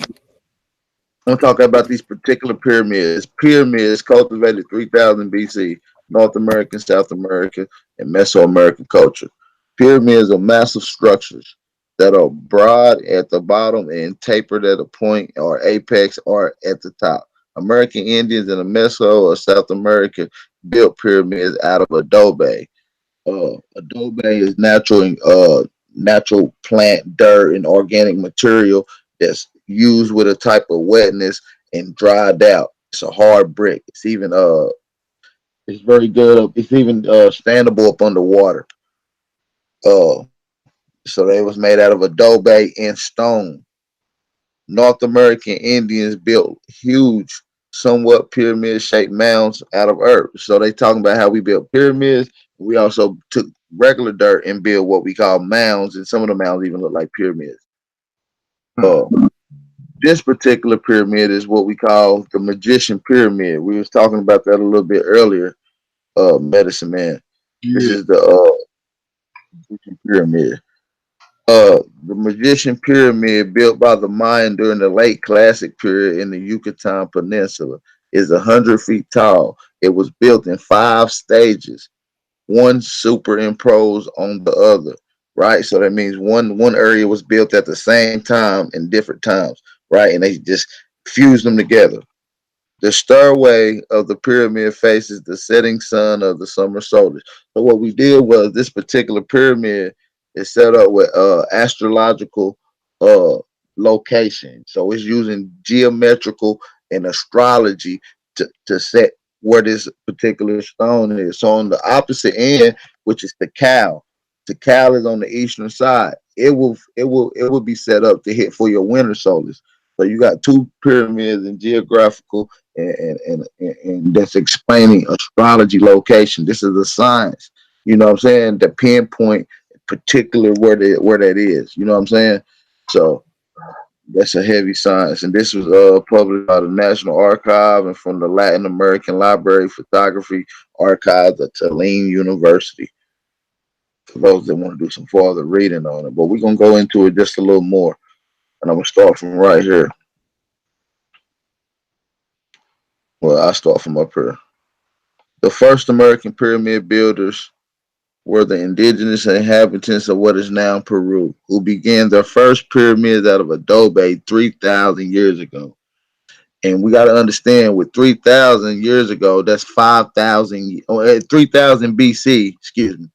gonna talk about these particular pyramids. Pyramids cultivated 3000 BC, North American, South America, and Mesoamerican culture. Pyramids are massive structures that are broad at the bottom and tapered at a point or apex or at the top. American Indians in the Meso or South America built pyramids out of adobe. Adobe is natural plant dirt and organic material that's used with a type of wetness and dried out. It's a hard brick. It's very good. It's even standable up underwater. So they was made out of adobe and stone. North American Indians built huge, somewhat pyramid shaped mounds out of earth. So they talking about how we built pyramids. We also took regular dirt and built what we call mounds, and some of the mounds even look like pyramids. Uh, this particular pyramid is what we call the magician pyramid. We was talking about that a little bit earlier, medicine man. This Yeah. is the magician pyramid. The magician pyramid built by the Mayan during the late classic period in the Yucatan Peninsula. is 100 feet tall. It was built in 5 stages, one superimposed on the other. Right, so that means one area was built at the same time in different times. Right, and they just fused them together. The stairway of the pyramid faces the setting sun of the summer solstice. So what we did was this particular pyramid is set up with astrological uh location. So it's using geometrical and astrology to set where this particular stone is. So on the opposite end, which is the cow is on the eastern side. It will be set up to hit for your winter solstice. So you got two pyramids in geographical and that's explaining astrology location. This is a science, you know what I'm saying, to pinpoint particular where that is. You know what I'm saying? So that's a heavy science. And this was published by the National Archive and from the Latin American Library Photography Archives at Tulane University. For those that want to do some further reading on it. But we're gonna go into it just a little more. And I'm gonna start from right here. Well, I start from up here. The first American pyramid builders were the indigenous inhabitants of what is now Peru, who began their first pyramids out of adobe 3,000 years ago. And we got to understand with 3,000 years ago, that's 5,000, 3,000 BC, excuse me,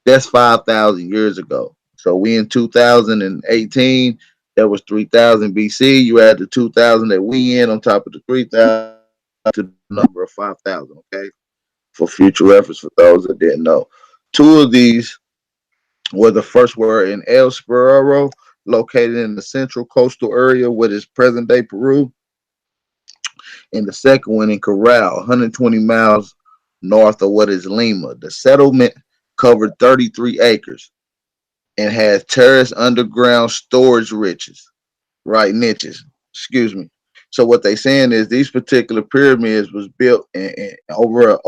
that's 5,000 years ago. So we in 2018, that was 3,000 BC. You add the 2,000 that we in on top of the 3,000 to the number of 5,000, okay? For future reference for those that didn't know. Two of these were the first were in El Sperero, located in the central coastal area, what is present day Peru, and the second one in Corral, 120 miles north of what is Lima. The settlement covered 33 acres and had terraced underground storage riches, right, niches, excuse me. So what they saying is these particular pyramids was built over an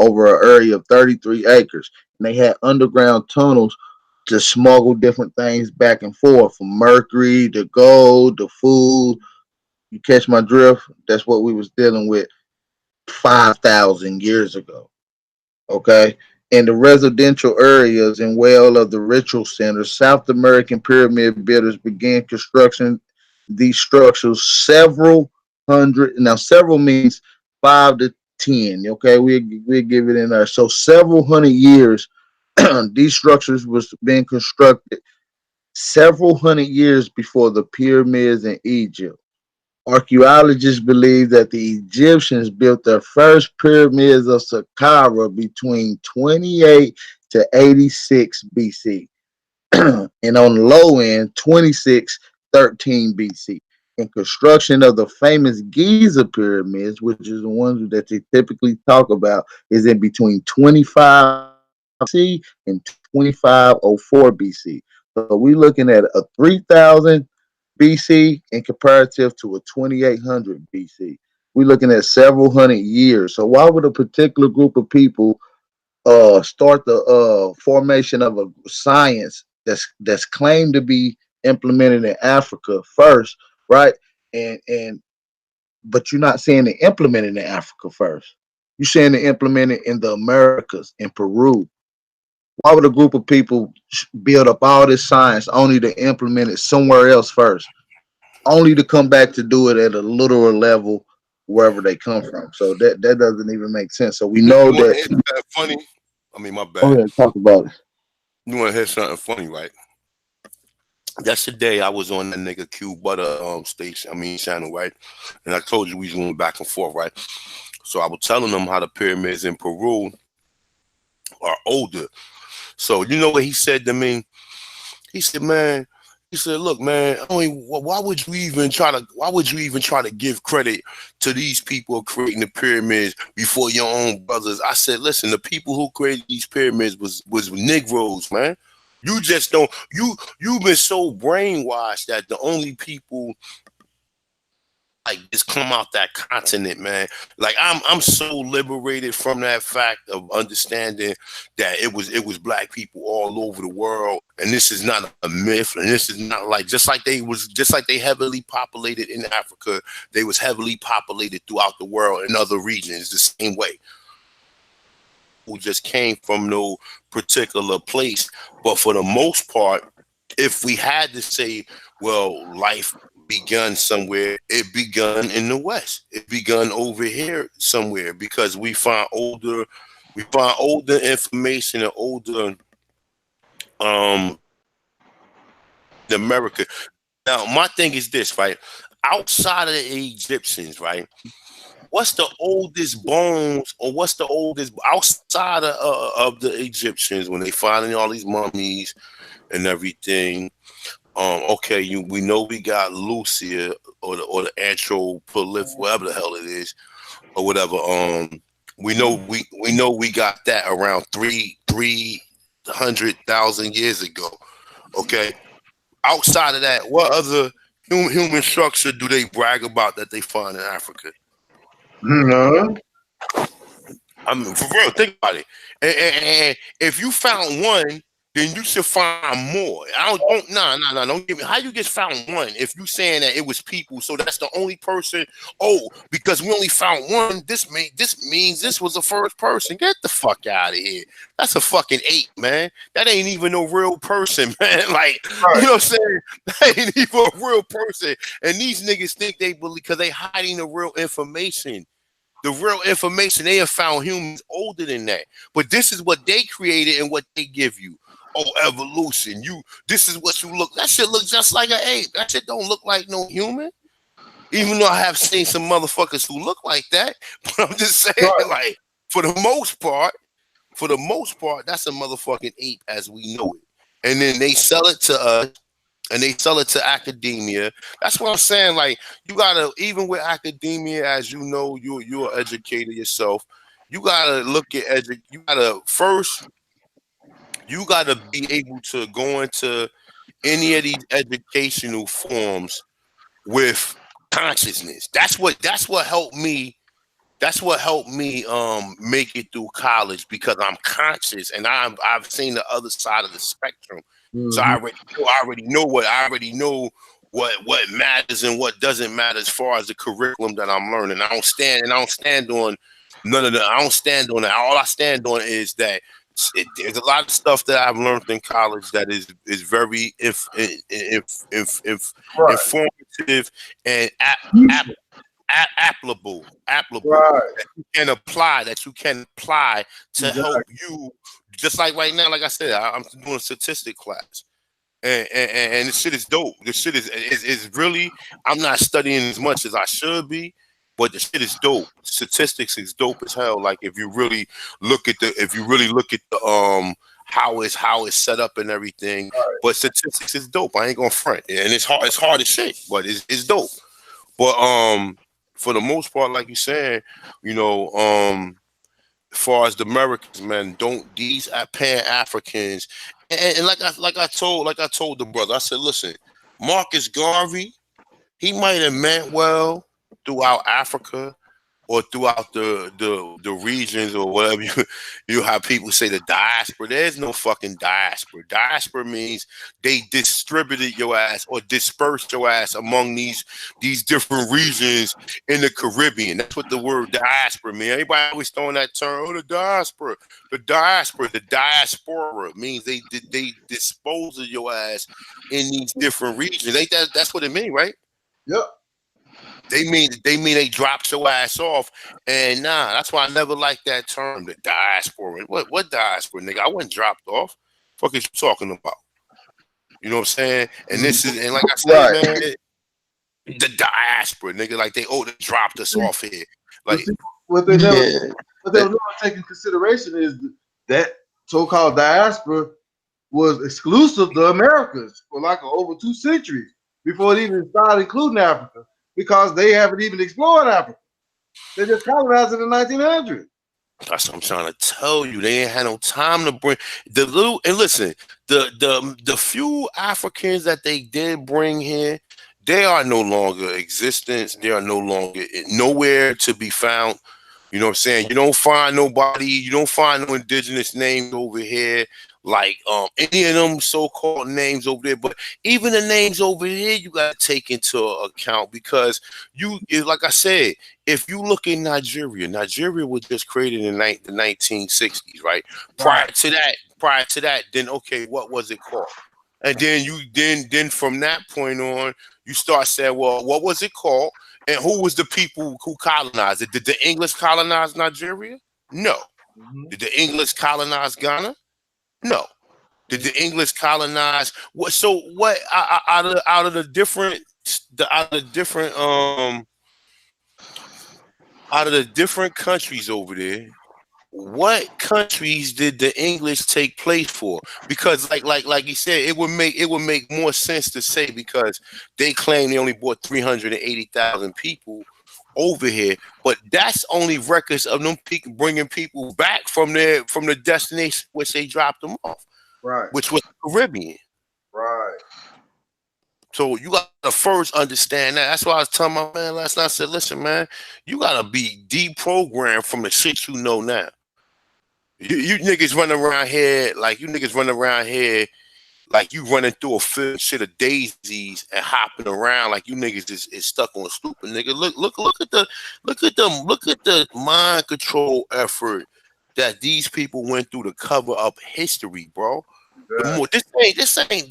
area of 33 acres, and they had underground tunnels to smuggle different things back and forth, from mercury to gold to food. You catch my drift? That's what we was dealing with 5,000 years ago. Okay. In the residential areas and well of the ritual centers, South American pyramid builders began construction these structures several hundred. Now, several means 5 to 10. Okay, we give it in there. So several hundred years, these structures was being constructed several hundred years before the pyramids in Egypt. Archaeologists believe that the Egyptians built their first pyramids of Saqqara between 28 to 86 BC, and on the low end, 2613 BC. And construction of the famous Giza pyramids, which is the ones that they typically talk about, is in between 25 BC and 2504 BC. So we're looking at a 3000 BC in comparative to a 2800 BC. We're looking at several hundred years. So why would a particular group of people start the formation of a science that's claimed to be implemented in Africa first, right? And but you're not saying they implemented in Africa first. You're saying they implemented in the Americas, in Peru. Why would a group of people build up all this science only to implement it somewhere else first, only to come back to do it at a literal level wherever they come from? So that doesn't even make sense. So we know You want to that. hear something funny? I mean, my Go bad. ahead, talk about it. You want to hear something funny, right? Yesterday I was on that nigga Q Butter station, I mean channel, right? And I told you we was going back and forth, right? So I was telling them how the pyramids in Peru are older. So you know what he said to me? He said, man, he said, look, man, I mean, why would you even try to give credit to these people creating the pyramids before your own brothers? I said, listen, the people who created these pyramids was Negroes, man. You just don't you've been so brainwashed that the only people like just come out that continent, man. Like I'm so liberated from that fact of understanding that it was black people all over the world, and this is not a myth, and this is not like just like they heavily populated in Africa, they was heavily populated throughout the world in other regions the same way. Who just came from no particular place, but for the most part, if we had to say, well, life begun somewhere, it begun in the West. It begun over here somewhere because we find older information and older um America. Now, my thing is this, right? Outside of the Egyptians, right? What's the oldest bones, or what's the oldest outside of the Egyptians when they finding all these mummies and everything? Okay, we know we got Lucia or the Anthropolyth, whatever the hell it is, or whatever. We know we got that around 300,000 years ago. Okay, outside of that, what other human structure do they brag about that they find in Africa? No. I mean, for real, think about it. And if you found one, then you should find more. Nah. Don't give me. How you just found one if you saying that it was people? So that's the only person. Oh, because we only found one. This means this was the first person. Get the fuck out of here. That's a fucking ape, man. That ain't even no real person, man. Like, you know what I'm saying? That ain't even a real person. And these niggas think they believe because they hiding the real information. The real information, they have found humans older than that. But this is what they created and what they give you. Oh, evolution. This is what you look. That shit look just like an ape. That shit don't look like no human. Even though I have seen some motherfuckers who look like that. But I'm just saying, like, for the most part, that's a motherfucking ape as we know it. And then they sell it to us. And they sell it to academia. That's what I'm saying. Like, you gotta, even with academia, as you know, you're an educator yourself. You gotta look at you gotta be able to go into any of these educational forms with consciousness. That's what helped me. That's what helped me make it through college because I'm conscious and I've seen the other side of the spectrum. So I already know what matters and what doesn't matter as far as the curriculum that I'm learning. I don't stand on none of that. I don't stand on that. All I stand on is that there's a lot of stuff that I've learned in college that is very informative and applicable Right. that you can apply to help you. Just like right now, like I said, I'm doing a statistic class, and this shit is dope. This shit is really. I'm not studying as much as I should be, but the shit is dope. Statistics is dope as hell. Like if you really look at the how it's set up and everything. Right. But statistics is dope. I ain't gonna front, and it's hard. It's hard as shit, but it's dope. But for the most part, like you said, as far as the Americans, man, don't these Pan Africans and like I told the brother, I said, listen, Marcus Garvey, he might have meant well throughout Africa or throughout the regions or whatever you have people say the diaspora. There's no fucking diaspora. Diaspora means they distributed your ass or dispersed your ass among these different regions in the Caribbean. That's what the word diaspora means. Everybody always throwing that term, oh, the diaspora. The diaspora means they dispose of your ass in these different regions. That's what it means, right? Yep. They mean they dropped your ass off, and that's why I never liked that term, the diaspora. What diaspora, nigga? I wasn't dropped off. Fuck is you talking about? You know what I'm saying? And this is, and like I said, man, the diaspora, nigga, like they dropped us off here. Like what they never take in consideration is that so-called diaspora was exclusive to Americas for like over 2 centuries before it even started including Africa. Because they haven't even explored Africa. They just colonized it in 1900. That's what I'm trying to tell you. They ain't had no time to bring the little. And listen, the few Africans that they did bring here, they are no longer existence. They are no longer nowhere to be found. You know what I'm saying? You don't find nobody, you don't find no indigenous names over here, like any of them so-called names over there. But even the names over here, you gotta take into account because like I said, if you look in Nigeria, Nigeria was just created in the 1960s, right? Right. Prior to that, then okay, what was it called? And then then from that point on, you start saying, well, what was it called? And who was the people who colonized it? Did the English colonize Nigeria? No. Mm-hmm. Did the English colonize Ghana? No. Did Mm-hmm. the English colonize what? So what out of the different out of the different out of the different countries over there, what countries did the English take place for? Because like you said, it would make more sense to say because they claim they only brought 380,000 people over here, but that's only records of them people bringing people back from the destination which they dropped them off, Right. which was the Caribbean. Right. So you gotta first understand that. That's why I was telling my man last night. I said, listen, man, you gotta be deprogrammed from the shit you know now. You niggas running around here like you niggas running around here like you running through a field shit of daisies and hopping around like you niggas is stuck on a stupid nigga. Look at the mind control effort that these people went through to cover up history, bro. The Exactly. more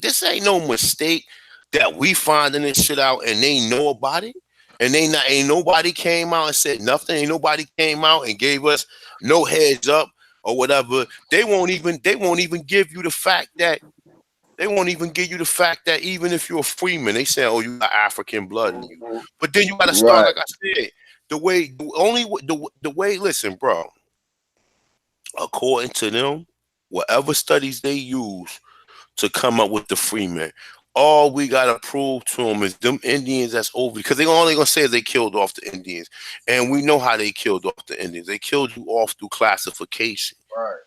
this ain't no mistake that we finding this shit out and they know about it. And ain't nobody came out and said nothing. Ain't nobody came out and gave us no heads up or whatever. They won't even give you the fact that even if you're a freeman, they say, "Oh, you got African blood in you." But then you got to start, Right. like I said, the way. Listen, bro. According to them, whatever studies they use to come up with the freeman, all we gotta prove to them is them Indians that's over because they only gonna say is they killed off the Indians, and we know how they killed off the Indians. They killed you off through classification. Right.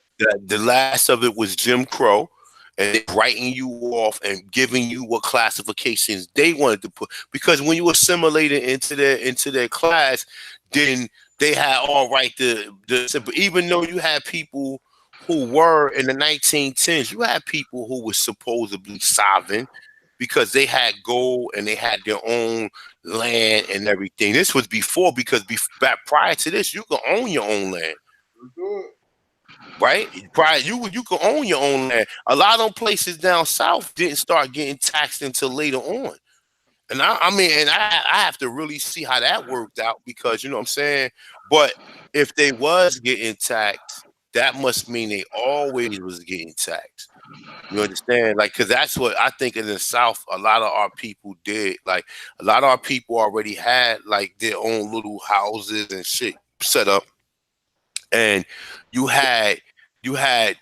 The last of it was Jim Crow, and they writing you off and giving you what classifications they wanted to put. Because when you assimilated into their class, then they had all right but even though you had people who were in the 1910s, you had people who were supposedly sovereign because they had gold and they had their own land and everything. This was before because back prior to this, you could own your own land. Good. Right, prior you could own your own land. A lot of them places down south didn't start getting taxed until later on, and I mean, and I have to really see how that worked out because you know what I'm saying. But if they was getting taxed, that must mean they always was getting taxed. You understand? Like, cause that's what I think in the South, a lot of our people did. Like, a lot of our people already had like their own little houses and shit set up and you had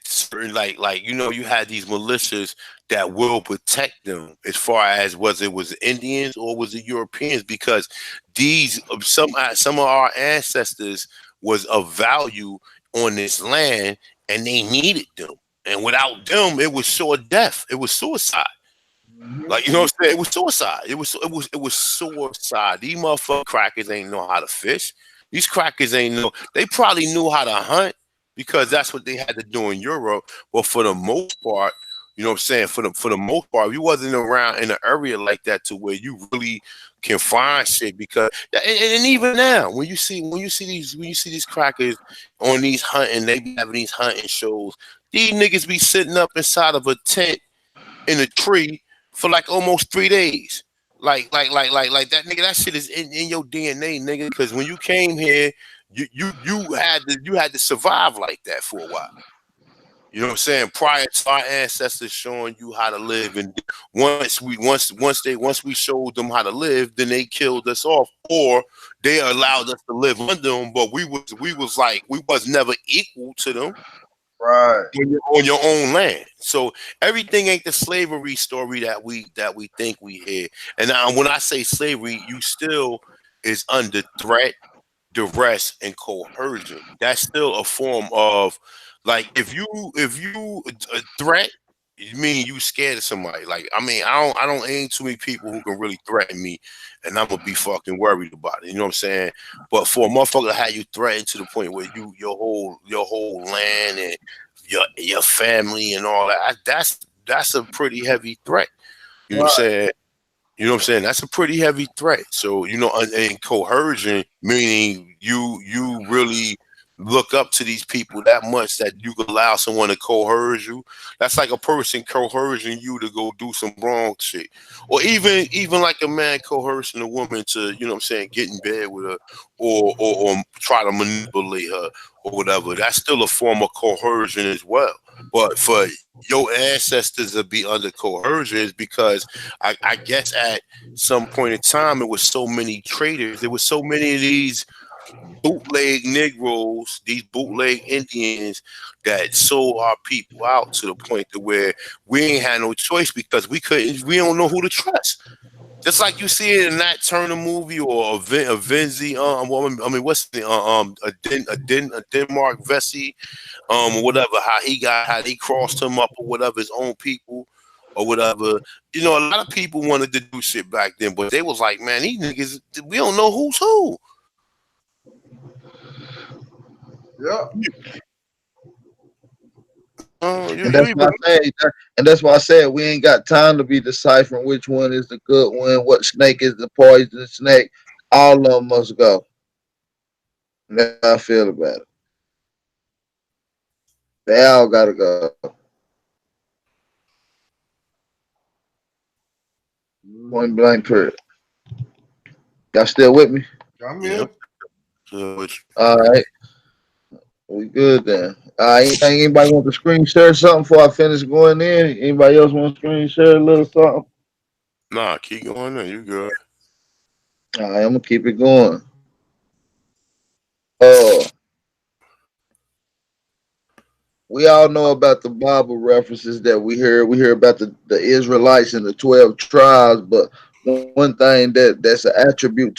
certain you had these militias that will protect them as far as was it was Indians or was it Europeans because these some of our ancestors was of value on this land and they needed them and without them it was sure death, it was suicide. Mm-hmm. Like you know what I'm saying? It was suicide. It was suicide. These motherfucking crackers ain't know how to fish. These crackers ain't know. They probably knew how to hunt because that's what they had to do in Europe. But for the most part, you know what I'm saying? For the most part, you wasn't around in an area like that to where you really can find shit because and even now when you see these crackers on these hunting, they be having these hunting shows. These niggas be sitting up inside of a tent in a tree for like almost 3 days. Like that nigga, that shit is in your DNA, nigga. Because when you came here, you had to survive like that for a while. You know what I'm saying? Prior to our ancestors showing you how to live, and once we showed them how to live, then they killed us off, or they allowed us to live under them. But we was never equal to them Right. on your own land. So everything ain't the slavery story that we think we hear. And now when I say slavery, you still is under threat, duress, and coercion. That's still a form of like if you threat. You mean you scared of somebody? Like, I mean, I don't ain't too many people who can really threaten me, and I'm gonna be fucking worried about it. You know what I'm saying? But for a motherfucker to have you threatened to the point where your whole land and your family and all that, that's a pretty heavy threat. You know what I'm Right. saying? You know what I'm saying? That's a pretty heavy threat. So, and coercion, meaning you really look up to these people that much that you could allow someone to coerce you. That's like a person coercing you to go do some wrong shit. Or even like a man coercing a woman to, you know what I'm saying, get in bed with her, or try to manipulate her or whatever. That's still a form of coercion as well. But for your ancestors to be under coercion is because I guess at some point in time, it was so many traitors. There was so many of these bootleg Negroes, these bootleg Indians that sold our people out to the point to where we ain't had no choice because we don't know who to trust. Just like you see it in that Turner movie or a Vinzi, I mean, what's the a Denmark Vesey, or whatever, how they crossed him up or whatever, his own people or whatever. A lot of people wanted to do shit back then, but they was like, man, these niggas, we don't know who's who. Yep. And that's why I say, and that's why I said we ain't got time to be deciphering which one is the good one, what snake is the poison snake. All of them must go. And that's how I feel about it. They all gotta go. Point blank period. Y'all still with me? I'm Yeah. in. All right. We good then. Anything anybody want to screen share something before I finish going in? Anybody else want to screen share a little something? Nah, keep going there. You good. All right, I'm gonna keep it going. Uh we all know about the Bible references that we hear. We hear about the Israelites and the 12 tribes, but one thing that's an attribute